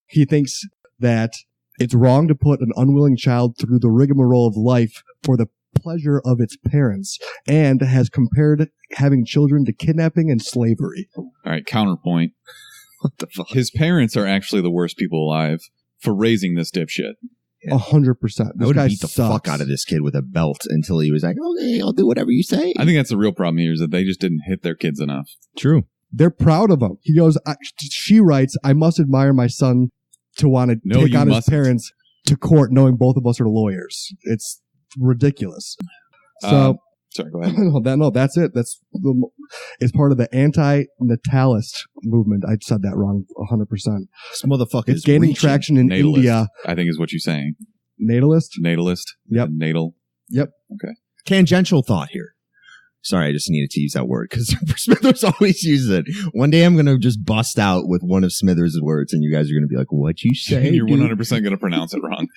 he thinks that it's wrong to put an unwilling child through the rigmarole of life for the pleasure of its parents, and has compared having children to kidnapping and slavery. All right, counterpoint. What the fuck? His parents are actually the worst people alive for raising this dipshit. 100%. I This would guy beat the sucks. fuck out of this kid with a belt until he was like, okay, I'll do whatever you say. I think that's the real problem here is that they just didn't hit their kids enough. True. They're proud of him. He goes, she writes, I must admire my son to want to No, take you on his mustn't. parents to court knowing both of us are lawyers. It's ridiculous. So, Sorry, go ahead. that's it. It's part of the anti-natalist movement. I said that wrong 100%. This motherfucker It's is gaining reaching. traction in Natalist, India. I think is what you're saying. Natalist? Natalist. Yep. Natal. Yep. Okay. Tangential thought here. Sorry, I just needed to use that word because Smithers always uses it. One day I'm going to just bust out with one of Smithers' words and you guys are going to be like, what you say? You're dude? 100% going to pronounce it wrong.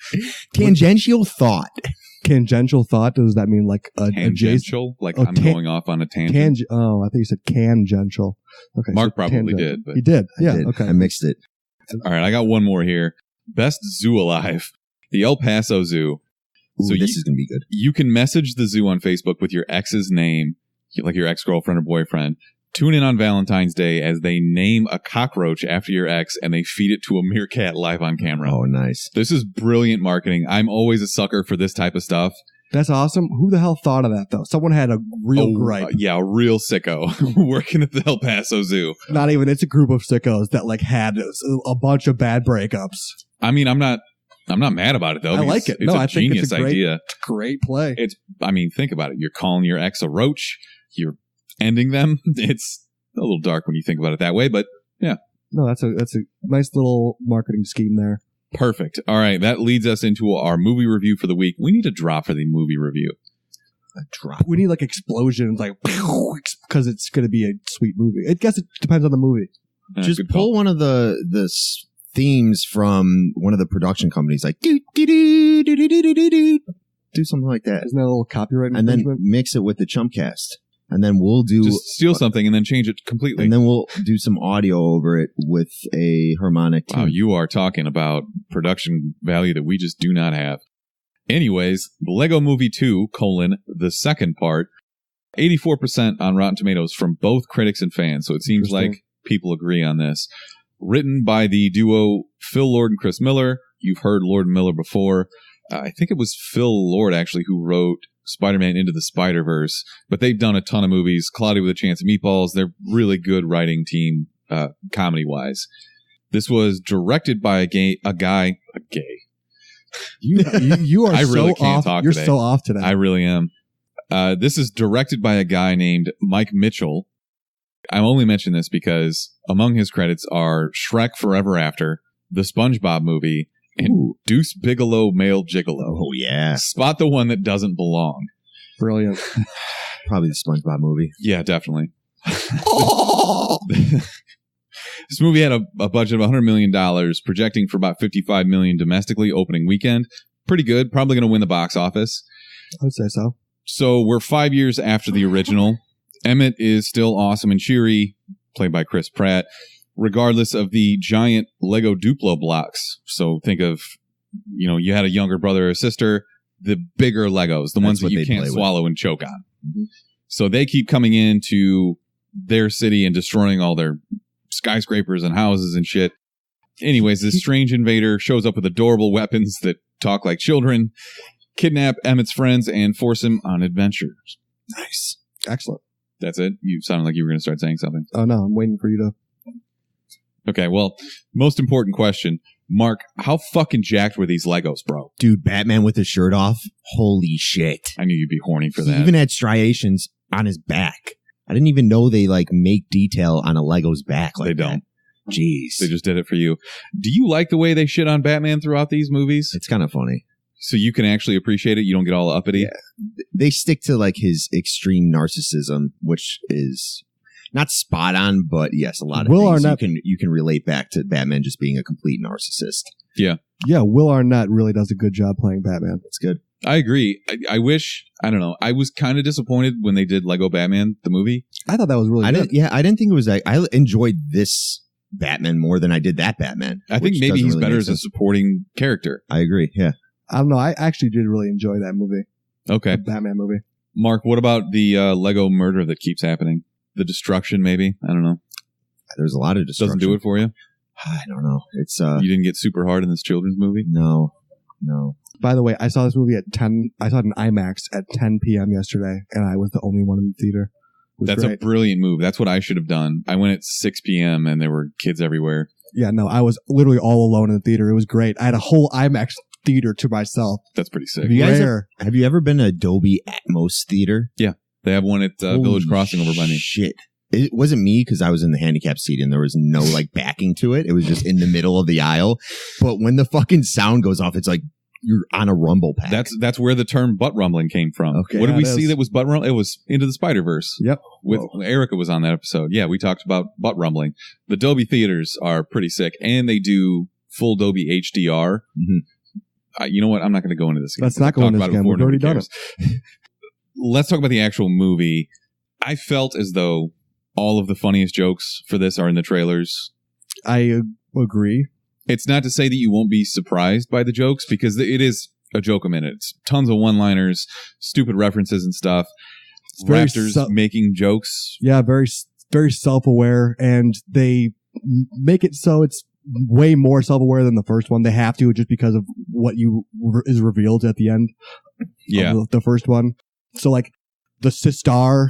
Tangential thought. Tangential thought? Does that mean like a adjacent? Tangential? Like I'm going off on a tangent? Oh, I think you said cangential. Okay. Mark so probably did. But He did. Yeah. I did. Okay. I mixed it. all right, I got one more here. Best zoo alive. The El Paso Zoo. Ooh, So this is going to be good. You can message the zoo on Facebook with your ex's name, like your ex-girlfriend or boyfriend. Tune in on Valentine's Day as they name a cockroach after your ex and they feed it to a meerkat live on camera. Oh, nice. This is brilliant marketing. I'm always a sucker for this type of stuff. That's awesome. Who the hell thought of that, though? Someone had a real gripe. Yeah, a real sicko working at the El Paso Zoo. Not even, it's a group of sickos that like had a bunch of bad breakups. I mean, I'm not mad about it though. I like it. It's No, a I think genius it's a great idea. Great play. Think about it. You're calling your ex a roach. You're ending them. It's a little dark when you think about it that way, but yeah. No, that's a nice little marketing scheme there. Perfect. All right. That leads us into our movie review for the week. We need a drop for the movie review. A drop. We need like explosions, like because it's going to be a sweet movie. I guess it depends on the movie. Just Good pull call. one of the themes from one of the production companies, like do something like that, Isn't that a little copyright and then infringement? mix it with the Chumpcast, and then we'll do Just steal something and then change it completely. and then we'll do some audio over it with a harmonic. Wow, tune. you are talking about production value that we just do not have. Anyways, Lego Movie 2, the second part, 84% on Rotten Tomatoes from both critics and fans. So it seems Interesting. like people agree on this. Written by the duo Phil Lord and Chris Miller. You've heard Lord and Miller before. I think it was Phil Lord actually who wrote Spider-Man Into the Spider-Verse, but they've done a ton of movies. Cloudy with a Chance of Meatballs. They're really good writing team, comedy-wise. This was directed by a gay. You are I really so can't off. talk You're today. so off today. I really am. This is directed by a guy named Mike Mitchell. I only mention this because among his credits are Shrek Forever After, the SpongeBob movie, and Deuce Bigelow Male Gigolo. Oh yeah, Spot the one that doesn't belong. Brilliant. probably the SpongeBob movie. Yeah, definitely. This movie had a budget of $100 million, projecting for about $55 million domestically opening weekend. Pretty good. Probably going to win the box office. I would say so. So we're 5 years after the original. Emmett is still awesome and cheery, played by Chris Pratt, regardless of the giant Lego Duplo blocks. So think of, you had a younger brother or sister, the bigger Legos, the That's ones that what you they can't play with. swallow and choke on. Mhm. So they keep coming into their city and destroying all their skyscrapers and houses and shit. Anyways, this strange invader shows up with adorable weapons that talk like children, kidnap Emmett's friends, and force him on adventures. Nice. Excellent. That's it? You sounded like you were going to start saying something. Oh no, I'm waiting for you to. Okay, well, most important question. Mark, how fucking jacked were these Legos, bro? Dude, Batman with his shirt off. Holy shit. I knew you'd be horny for He that. even had striations on his back. I didn't even know they make detail on a Lego's back like They don't. that. Jeez. They just did it for you. Do you like the way they shit on Batman throughout these movies? It's kind of funny. So you can actually appreciate it? You don't get all uppity? Yeah. They stick to his extreme narcissism, which is not spot on, but yes, a lot of Will things Arnett- you can relate back to Batman just being a complete narcissist. Yeah, Will Arnett really does a good job playing Batman. It's good. I agree. I wish, I don't know, I was kind of disappointed when they did Lego Batman, the movie. I thought that was really good. I didn't think it was I enjoyed this Batman more than I did that Batman. I think which maybe doesn't he's really better make as a sense. supporting character. I agree. Yeah. I don't know. I actually did really enjoy that movie. Okay. The Batman movie. Mark, what about the Lego murder that keeps happening? The destruction, maybe? I don't know. There's a lot of destruction. Doesn't do it for you? I don't know. It's You didn't get super hard in this children's movie? no. By the way, I saw this movie at 10. I saw it in IMAX at 10 p.m. yesterday, and I was the only one in the theater. It was That's great. a brilliant move. That's what I should have done. I went at 6 p.m. and there were kids everywhere. Yeah, no, I was literally all alone in the theater. It was great. I had a whole IMAX theater to myself. That's pretty sick. Have you guys Rare. have you ever been to Dolby Atmos Theater? They have one at Village Holy Crossing over by me. Shit. It wasn't me because I was in the handicap seat and there was no backing to it. It was just in the middle of the aisle. But when the fucking sound goes off, it's like you're on a rumble pack. That's where the term butt rumbling came from. Okay. What did Yeah, we it see is. that was butt rumbling? It was Into the Spider-Verse. Yep. With Erica was on that episode. Yeah, we talked about butt rumbling. The Dolby theaters are pretty sick, and they do full Dolby HDR. Mhm. You know what? I'm not going to go into this again. Let's not go into this again. We've already done it. Let's talk about the actual movie. I felt as though all of the funniest jokes for this are in the trailers. I agree. It's not to say that you won't be surprised by the jokes, because it is a joke a minute. It's tons of one-liners, stupid references and stuff. very Raptors making jokes. Yeah, very, very self-aware, and they make it so it's way more self-aware than the first one. They have to, just because of what is revealed at the end. Yeah. Of the first one. So like the Sistar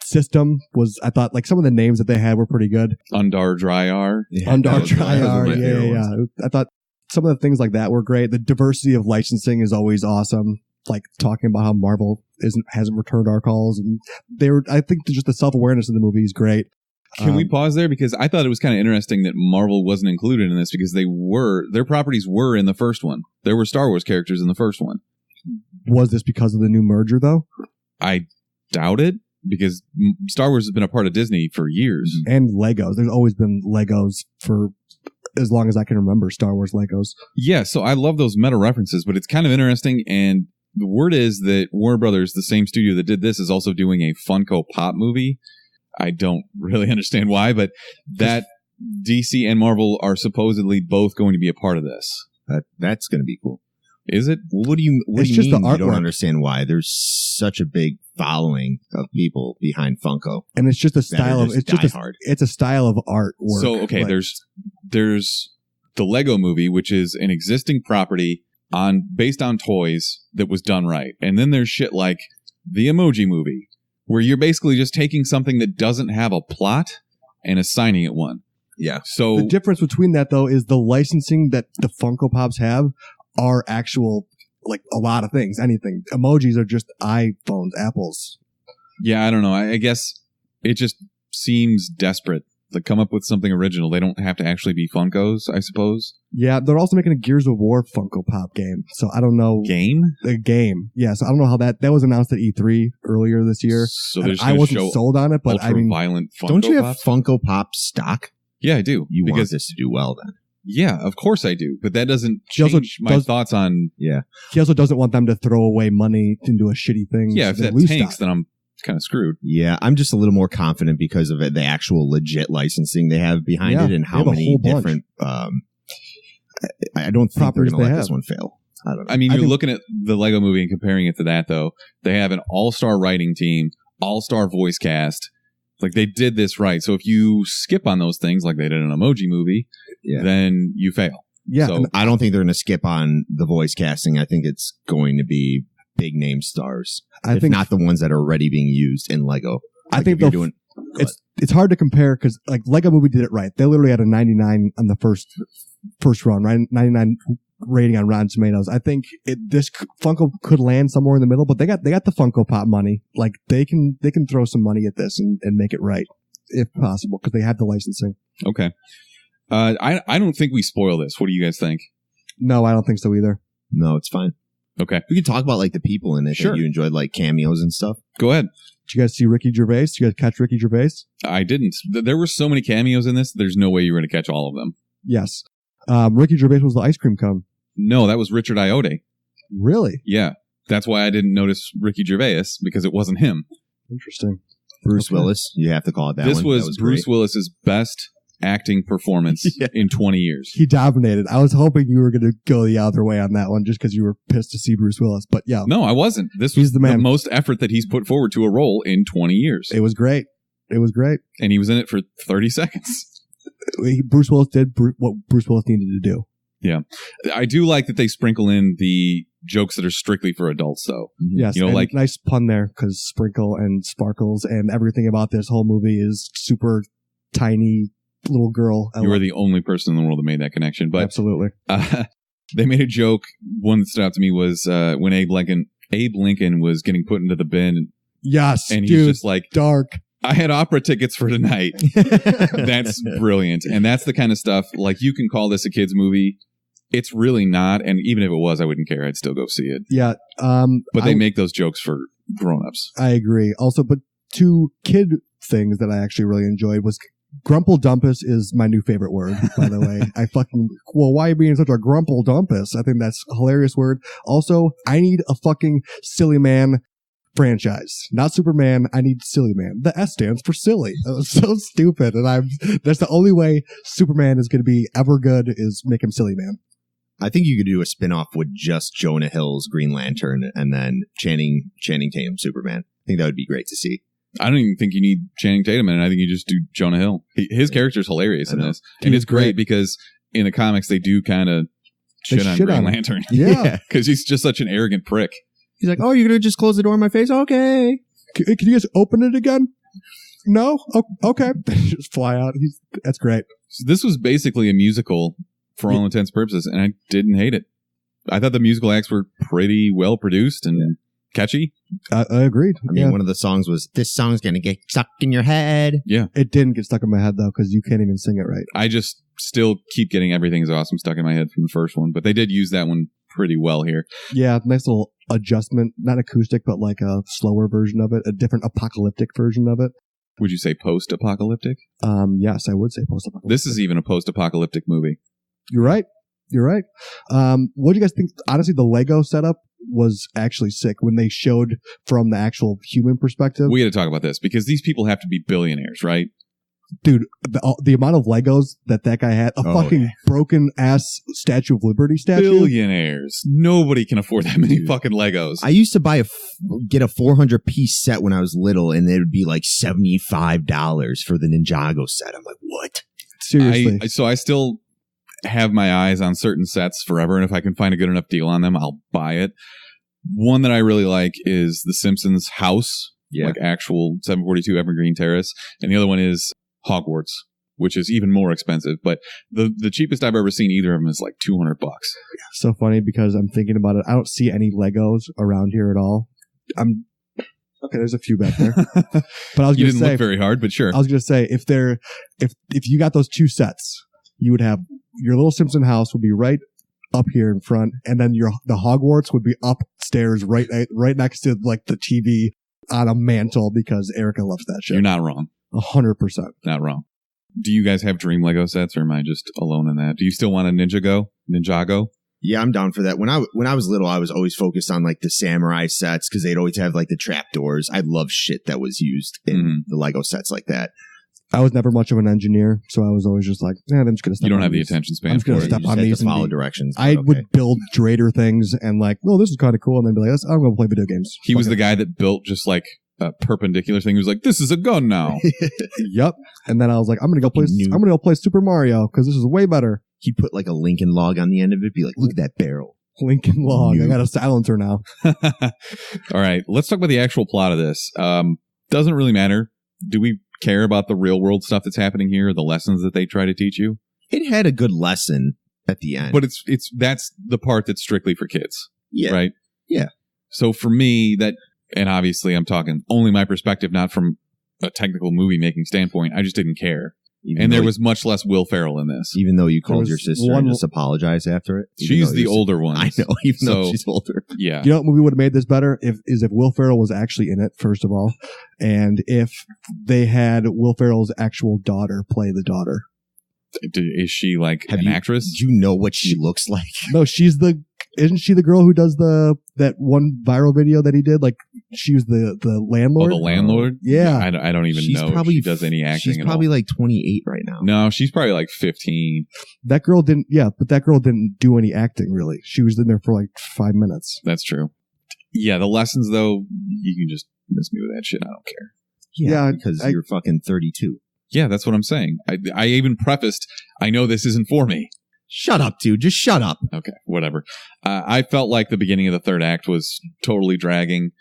system was, I thought, like, some of the names that they had were pretty good. Undar Dryar. Undar that was one Dryar, of my favorite ones. yeah. I thought some of the things like that were great. The diversity of licensing is always awesome. Like talking about how Marvel hasn't returned our calls, and I think just the self-awareness of the movie is great. Can we pause there? Because I thought it was kind of interesting that Marvel wasn't included in this, because their properties were in the first one. There were Star Wars characters in the first one. Was this because of the new merger, though? I doubt it, because Star Wars has been a part of Disney for years. And Legos. There's always been Legos for as long as I can remember, Star Wars Legos. Yeah, so I love those meta references, but it's kind of interesting. And the word is that Warner Brothers, the same studio that did this, is also doing a Funko Pop movie. I don't really understand why, but that DC and Marvel are supposedly both going to be a part of this. That's going to be cool. Is it? What do you It's mean just the you don't artwork. understand why? There's such a big following of people behind Funko. And it's just a style of, just it's just diehard. it's a style of artwork. So, okay, Like, there's the Lego movie, which is an existing property based on toys that was done right. And then there's shit like the Emoji Movie, where you're basically just taking something that doesn't have a plot and assigning it one. Yeah. So the difference between that, though, is the licensing that the Funko Pops have are actual, like, a lot of things. Anything. Emojis are just iPhones, Apples. yeah, I don't know. I guess it just seems desperate to come up with something original. They don't have to actually be Funkos, I suppose. Yeah, they're also making a Gears of War Funko Pop game. So I don't know. Game? The game. Yeah, so I don't know how that was announced at E3 earlier this year. So they're just I going to wasn't show sold on it, but I mean, ultra-violent Funko Don't you have Pops? Funko Pop stock? Yeah, I do. You want because this to do well then. yeah, of course I do. But that doesn't She also change my does- thoughts on, Yeah. he also doesn't want them to throw away money into a shitty thing. yeah, so if they that lose tanks, stock. then I'm kind of screwed. Yeah, I'm just a little more confident because of the actual legit licensing they have behind Yeah, it and they how have a many whole bunch. different. I don't think they're Properties going to they let have. this one fail. I don't know. I mean, I you're think- looking at the Lego movie and comparing it to that, though. They have an all-star writing team, all-star voice cast. Like, they did this right. So if you skip on those things, like they did in an Emoji Movie, Yeah. then you fail. Yeah, So- and I don't think they're going to skip on the voice casting. I think it's going to be big name stars, I if think not the ones that are already being used in Lego. I Like, think if you're they'll- doing. it's hard to compare because like Lego Movie did it right. They literally had a 99 on the first run, right? 99 rating on Rotten Tomatoes. I think this Funko could land somewhere in the middle, but they got the Funko Pop money. Like they can throw some money at this and make it right if possible because they have the licensing. Okay. I don't think we spoil this. What do you guys think? No, I don't think so either. No, it's fine. Okay. We can talk about like the people in it Sure. that you enjoyed, like cameos and stuff. Go ahead. Did you guys see Ricky Gervais? Did you guys catch Ricky Gervais? I didn't. There were so many cameos in this, there's no way you were going to catch all of them. Yes. Ricky Gervais was the ice cream cone. No, that was Richard Ayoade. Really Yeah. That's why I didn't notice Ricky Gervais, because it wasn't him. interesting. Bruce Okay. Willis, you have to call it that. This one. was, That Bruce great. Willis's best acting performance Yeah. in 20 years. He dominated. I was hoping you were going to go the other way on that one just because you were pissed to see Bruce Willis. But yeah, No, I wasn't. This He's was the man. most effort that he's put forward to a role in 20 years. it was great. It was great. And he was in it for 30 seconds. Bruce Willis did what Bruce Willis needed to do. I do like that they sprinkle in the jokes that are strictly for adults, though. Yes, You know, and like- nice pun there because sprinkle and sparkles and everything about this whole movie is super tiny little girl. I You were love- the only person in the world that made that connection. But absolutely. they made a joke. One that stood out to me was when Abe Lincoln was getting put into the bin, Yes, and he's dude. just like, Dark. I had opera tickets for tonight. That's brilliant. And that's the kind of stuff, like, you can call this a kid's movie. It's really not, and even if it was, I wouldn't care. I'd still go see it. Yeah. But they make those jokes for grown-ups. I agree. Also, but two kid things that I actually really enjoyed was Grumpledumpus is my new favorite word, by the way. Why are you being such a Grumpledumpus? I think that's a hilarious word. Also, I need a fucking Silly Man franchise. Not Superman, I need Silly Man. The S stands for silly. That was so stupid, and that's the only way Superman is going to be ever good is make him Silly Man. I think you could do a spin-off with just Jonah Hill's Green Lantern and then Channing Tatum Superman. I think that would be great to see. I don't even think you need Channing Tatum, and I think you just do Jonah Hill. His character's hilarious in this. And it's great because in the comics, they do kind of shit on Green Lantern. Yeah. Because he's just such an arrogant prick. He's like, oh, you're going to just close the door in my face? Okay. Can you guys open it again? No? Oh, okay. Just fly out. That's great. So this was basically a musical for all intents and purposes, and I didn't hate it. I thought the musical acts were pretty well produced and catchy. I agreed. I mean, one of the songs was, this song's going to get stuck in your head. Yeah. It didn't get stuck in my head, though, because you can't even sing it right. I just still keep getting Everything's Awesome stuck in my head from the first one, but they did use that one pretty well here. Yeah, nice little adjustment. Not acoustic, but like a slower version of it, a different apocalyptic version of it. Would you say post-apocalyptic? Yes, I would say post-apocalyptic. This is even a post-apocalyptic movie. You're right. What do you guys think? Honestly, the Lego setup was actually sick when they showed from the actual human perspective. We got to talk about this because these people have to be billionaires, right? Dude, the amount of Legos that guy had, fucking broken ass Statue of Liberty statue. Billionaires. Nobody can afford that many fucking Legos. I used to get a 400-piece set when I was little, and it would be like $75 for the Ninjago set. I'm like, what? Seriously. So I still have my eyes on certain sets forever, and if I can find a good enough deal on them, I'll buy it. One that I really like is the Simpsons house, like actual 742 Evergreen Terrace, and the other one is Hogwarts, which is even more expensive. But the cheapest I've ever seen either of them is like $200. So funny because I'm thinking about it. I don't see any Legos around here at all. Okay, there's a few back there. But I was you going to didn't say, look very hard, but sure. I was going to say if you got those two sets, you would have your little Simpson house would be right up here in front, and then the Hogwarts would be upstairs right next to like the TV on a mantle because Erica loves that shit. You're not wrong. 100%. Not wrong. Do you guys have dream Lego sets, or am I just alone in that? Do you still want a Ninjago? Yeah, I'm down for that. When I was little, I was always focused on like the samurai sets because they'd always have like the trapdoors. I love shit that was used in the Lego sets like that. I was never much of an engineer, so I was always just like, I'm just going to step on these. You don't have the attention span. I'm just going to step on these and follow directions. I would build Drader things and like, oh, this is kind of cool. And then be like, I'm going to play video games. He was the guy that built just like a perpendicular thing. He was like, this is a gun now. Yep. And then I was like, I'm going to go play Super Mario because this is way better. He'd put like a Lincoln log on the end of it. Be like, look at that barrel. Lincoln log. I got a silencer now. All right. Let's talk about the actual plot of this. Doesn't really matter. Do we care about the real world stuff that's happening here, the lessons that they try to teach you? It had a good lesson at the end, but that's the part that's strictly for kids. Yeah. Right. Yeah. So for me, and obviously I'm talking only my perspective, not from a technical movie making standpoint. I just didn't care. There was much less Will Ferrell in this. Even though you called your sister and just apologized after it. She's the older one. I know, even though she's older. Yeah. You know what movie would have made this better? If Will Ferrell was actually in it, first of all. And if they had Will Ferrell's actual daughter play the daughter. Is she like an actress? Do you know what she looks like? No, isn't she the girl who does that one viral video that he did? Like she was the landlord. Oh, the landlord? Yeah. I don't even know if she does any acting. She's probably like 28 right now. No, she's probably like 15. That girl didn't do any acting really. She was in there for like 5 minutes. That's true. Yeah, the lessons though, you can just miss me with that shit. I don't care. Yeah, because you're fucking 32. Yeah, that's what I'm saying. I even prefaced, I know this isn't for me. Shut up, dude. Just shut up. Okay, whatever. I felt like the beginning of the third act was totally dragging.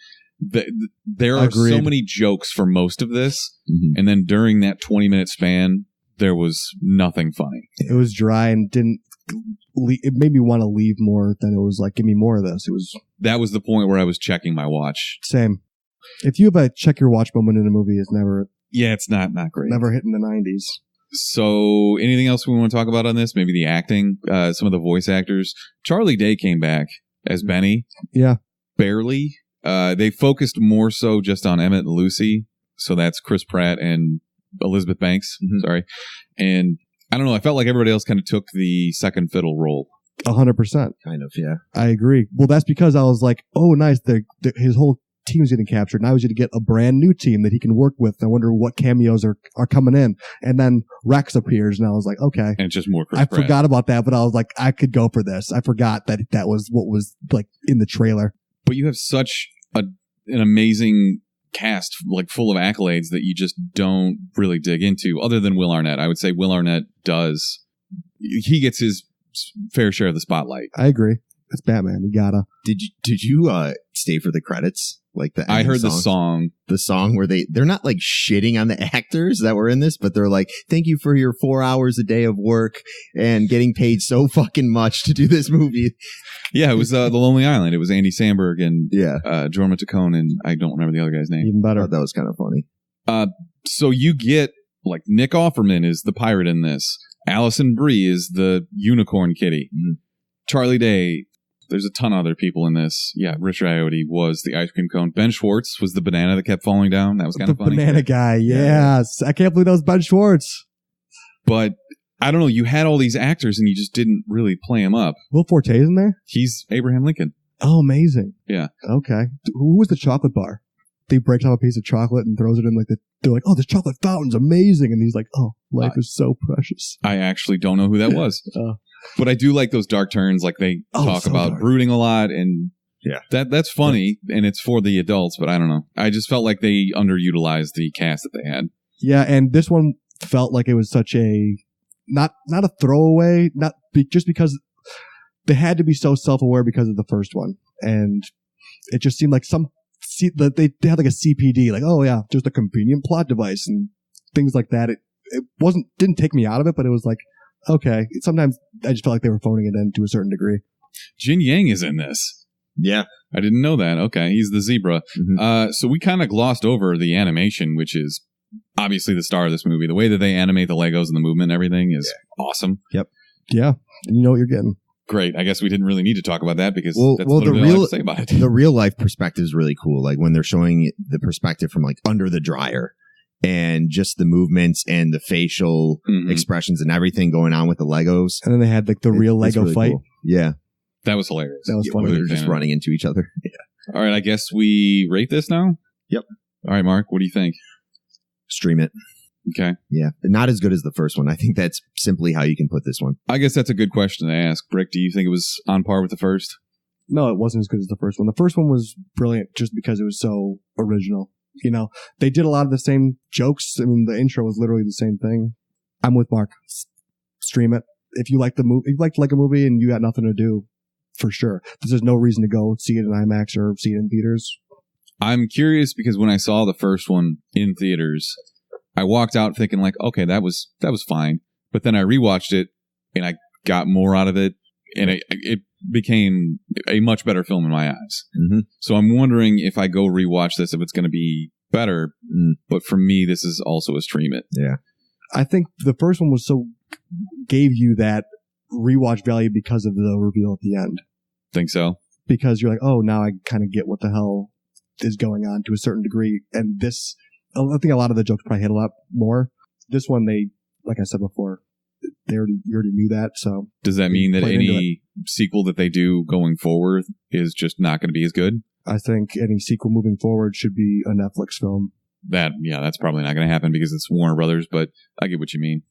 There are so many jokes for most of this, and then during that 20-minute span, there was nothing funny. It was dry and it made me want to leave more than it was like, give me more of this. That was the point where I was checking my watch. Same. If you have a check your watch moment in a movie, it's never... Yeah, it's not great. Never hit in the 90s. So anything else we want to talk about on this? Maybe the acting, some of the voice actors. Charlie Day came back as Benny. Yeah. Barely. They focused more so just on Emmett and Lucy. So that's Chris Pratt and Elizabeth Banks. Mhm. Sorry. And I don't know. I felt like everybody else kind of took the second fiddle role. 100%. Kind of, yeah. I agree. Well, that's because I was like, oh, nice. His whole team's getting captured. Now he's going to get a brand new team that he can work with. I wonder what cameos are coming in. And then Rex appears, and I was like, okay. And it's just more Chris I Pratt. forgot about that, but I was like, I could go for this. I forgot that was what was like in the trailer. But you have such an amazing cast, like full of accolades, that you just don't really dig into, other than Will Arnett. I would say Will Arnett does. He gets his fair share of the spotlight. I agree. It's Batman. You gotta. Did you stay for the credits? Like I heard the song. The song where they're not like shitting on the actors that were in this, but they're like, thank you for your 4 hours a day of work and getting paid so fucking much to do this movie. Yeah, it was The Lonely Island. It was Andy Samberg and Yeah. Jorma Taccone, and I don't remember the other guy's name. Even I better. thought that was kind of funny. So you get, like, Nick Offerman is the pirate in this. Allison Brie is the unicorn kitty. Mhm. Charlie Day. There's a ton of other people in this. Yeah, Rich Ayoade was the ice cream cone. Ben Schwartz was the banana that kept falling down. That was kind The of funny. banana guy. Yes. I can't believe that was Ben Schwartz. But I don't know. You had all these actors and you just didn't really play them up. Will Forte's in there? He's Abraham Lincoln. Oh, amazing. Yeah. Okay. Who was the chocolate bar? He breaks off a piece of chocolate and throws it in they're like, oh, this chocolate fountain's amazing. And he's like, oh, life is so precious. I actually don't know who that was. But I do like those dark turns. Like they talk so about dark. brooding a lot, and Yeah. that's funny, and it's for the adults. But I don't know. I just felt like they underutilized the cast that they had. Yeah, and this one felt like it was such a not a throwaway, just because they had to be so self-aware because of the first one, and it just seemed like they had like a CPD, like, oh yeah, just a convenient plot device and things like that. It didn't take me out of it, but it was like, okay. Sometimes I just felt like they were phoning it in to a certain degree. Jin Yang is in this. Yeah. I didn't know that. Okay, he's the zebra. Mhm. So we kind of glossed over the animation, which is obviously the star of this movie. The way that they animate the Legos and the movement and everything is awesome. Yeah, and you know what you're getting. Great. I guess we didn't really need to talk about that because that's the literally all I real have to say about it. the real life perspective is really cool. Like when they're showing the perspective from like under the dryer and just the movements and the facial Mhm. expressions and everything going on with the Legos. And then they had like the real It's Lego really fight. cool. Yeah. That was hilarious. That was Yeah, funny. where they're Fan just of running into each other. Yeah. All right, I guess we rate this now? Yep. All right, Mark, what do you think? Stream it. Okay. Yeah. Not as good as the first one. I think that's simply how you can put this one. I guess that's a good question to ask. Brick, do you think it was on par with the first? No, it wasn't as good as the first one. The first one was brilliant just because it was so original. You know, they did a lot of the same jokes. I mean, the intro was literally the same thing. I'm with Mark. Stream it. If you like the movie, if you like to like a movie and you got nothing to do, for sure. There's no reason to go see it in IMAX or see it in theaters. I'm curious because when I saw the first one in theaters, I walked out thinking like, okay, that was fine. But then I rewatched it and I got more out of it, and it became a much better film in my eyes. Mm-hmm. So I'm wondering if I go rewatch this, if it's going to be better. But for me, this is also a stream it. Yeah. I think the first one gave you that rewatch value because of the reveal at the end. Think so? Because you're like, oh, now I kind of get what the hell is going on to a certain degree. And this, I think a lot of the jokes probably hit a lot more. This one, they, like I said before, you already knew that. So does that mean that played into any sequel that they do going forward is just not going to be as good? I think any sequel moving forward should be a Netflix film. That's probably not going to happen because it's Warner Brothers, but I get what you mean.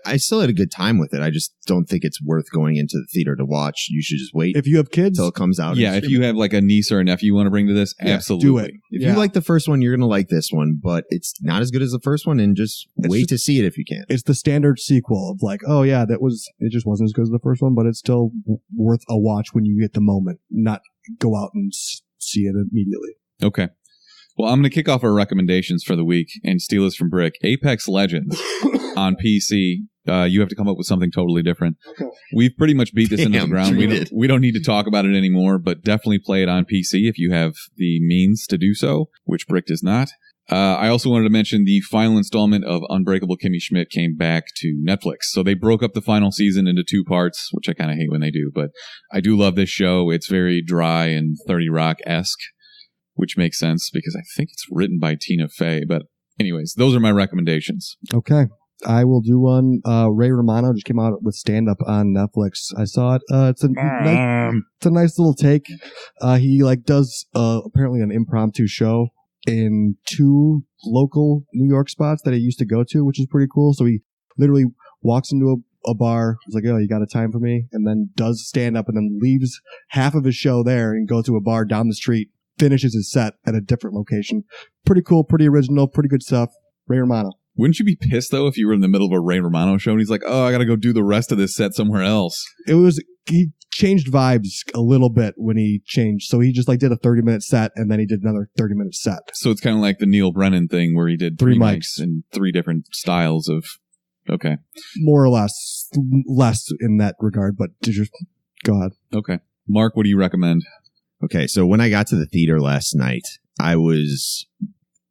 I still had a good time with it. I just don't think it's worth going into the theater to watch. You should just wait If you have kids, until it comes out. Yeah, and if stream you it. have like a niece or a nephew you want to bring to this, Yeah, absolutely. do it. If Yeah. you like the first one, you're going to like this one, but it's not as good as the first one, and just wait to see it if you can. it's the standard sequel of like, oh yeah, it just wasn't as good as the first one, but it's still worth a watch when you get the moment, not go out and see it immediately. Okay. Well, I'm going to kick off our recommendations for the week and steal this from Brick. Apex Legends on PC. You have to come up with something totally different. Okay. We've pretty much beat this into the Damn, ground. treated. We don't need to talk about it anymore, but definitely play it on PC if you have the means to do so, which Brick does not. I also wanted to mention the final installment of Unbreakable Kimmy Schmidt came back to Netflix. So they broke up the final season into 2 parts, which I kind of hate when they do. But I do love this show. It's very dry and 30 Rock-esque, which makes sense because I think it's written by Tina Fey. But anyways, those are my recommendations. Okay. I will do one. Ray Romano just came out with stand-up on Netflix. I saw it. It's a nice little take. He does apparently an impromptu show in 2 local New York spots that he used to go to, which is pretty cool. So he literally walks into a bar. He's like, "Oh, you got a time for me?" And then does stand-up and then leaves half of his show there and goes to a bar down the street, finishes his set at a different location. Pretty cool, pretty original, pretty good stuff. Ray Romano. Wouldn't you be pissed, though, if you were in the middle of a Ray Romano show and he's like, "Oh, I got to go do the rest of this set somewhere else"? He changed vibes a little bit when he changed. So he just did a 30-minute set and then he did another 30-minute set. So it's kind of like the Neil Brennan thing where he did 3 mics and 3 different styles of, okay. More or less in that regard, but just go ahead. Okay. Mark, what do you recommend? Okay, so when I got to the theater last night, I was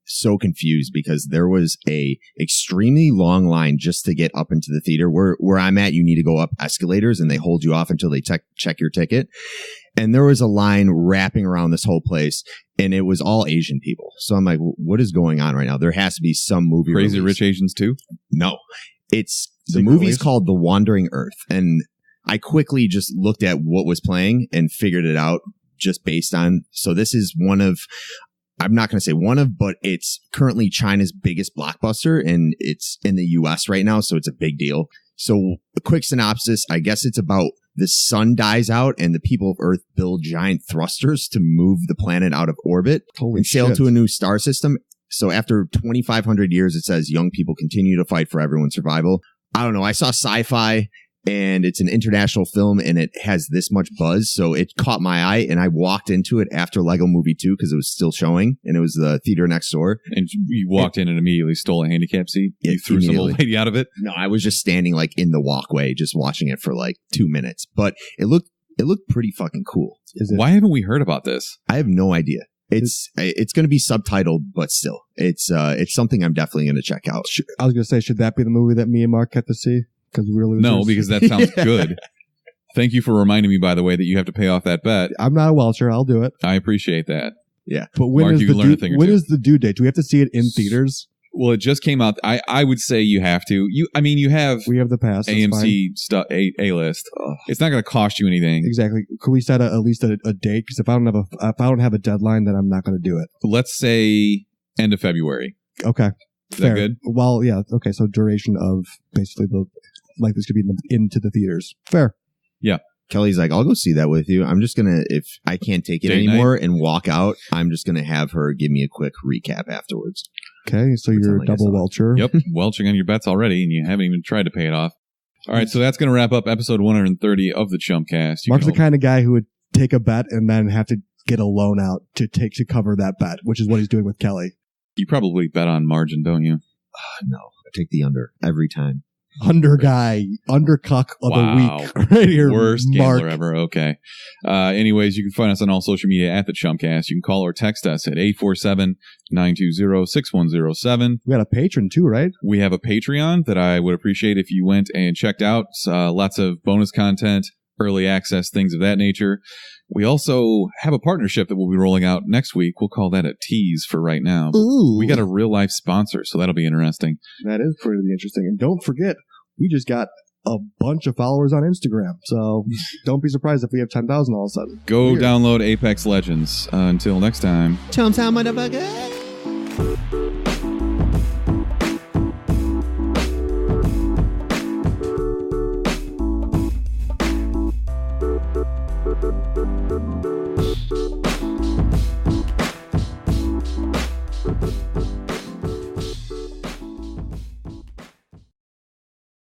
so confused because there was a extremely long line just to get up into the theater. Where I'm at, you need to go up escalators and they hold you off until they check your ticket. And there was a line wrapping around this whole place and it was all Asian people. So I'm like, what is going on right now? There has to be some movie. Crazy release. Rich Asians too? No, the movie's called The Wandering Earth. And I quickly just looked at what was playing and figured it out just based on, so this is one of, I'm not going to say one of, but it's currently China's biggest blockbuster and it's in the US right now. So it's a big deal. So a quick synopsis, I guess it's about the sun dies out and the people of Earth build giant thrusters to move the planet out of orbit and sail to a new star system. So after 2,500 years, it says young people continue to fight for everyone's survival. I don't know. I saw sci-fi and it's an international film and it has this much buzz. So it caught my eye and I walked into it after Lego Movie 2 because it was still showing and it was the theater next door. And you walked in and immediately stole a handicap seat? You threw some old lady out of it? No, I was just standing in the walkway, just watching it for 2 minutes. But it looked pretty fucking cool. Why haven't we heard about this? I have no idea. It's going to be subtitled, but still, it's something I'm definitely going to check out. I was going to say, should that be the movie that me and Mark get to see? Because we're losers. No, because that sounds good. Thank you for reminding me, by the way, that you have to pay off that bet. I'm not a Welcher. I'll do it. I appreciate that. Yeah. But when Mark, when is the due date? Do we have to see it in theaters? Well, it just came out. I would say you have to. We have the pass. AMC stuff, A-list. It's not going to cost you anything. Exactly. Could we set at least a date? Because if I don't have a deadline, then I'm not going to do it. Let's say end of February. Okay. Is that good? Well, yeah. Okay. So duration of basically this could be into the theaters. Fair. Yeah. Kelly's like, I'll go see that with you. I'm just going to, if I can't take it anymore and walk out, I'm just going to have her give me a quick recap afterwards. Okay, so you're a double welcher. Yep, welching on your bets already, and you haven't even tried to pay it off. All right, so that's going to wrap up episode 130 of the Chumpcast. Mark's the kind of guy who would take a bet and then have to get a loan out to cover that bet, which is what he's doing with Kelly. You probably bet on margin, don't you? No, I take the under every time. Undercuck of the week. Right here, worst Mark. Gambler ever. Okay. Anyways, you can find us on all social media at the Chumpcast. You can call or text us at 847-920-6107. We got a patron too, right? We have a Patreon that I would appreciate if you went and checked out. Lots of bonus content, early access, things of that nature. We also have a partnership that we'll be rolling out next week. We'll call that a tease for right now. Ooh. We got a real life sponsor, so that'll be interesting. That is pretty interesting. And don't forget, we just got a bunch of followers on Instagram. So don't be surprised if we have 10,000 all of a sudden. Go download Apex Legends. Until next time. Chum time, motherfucker.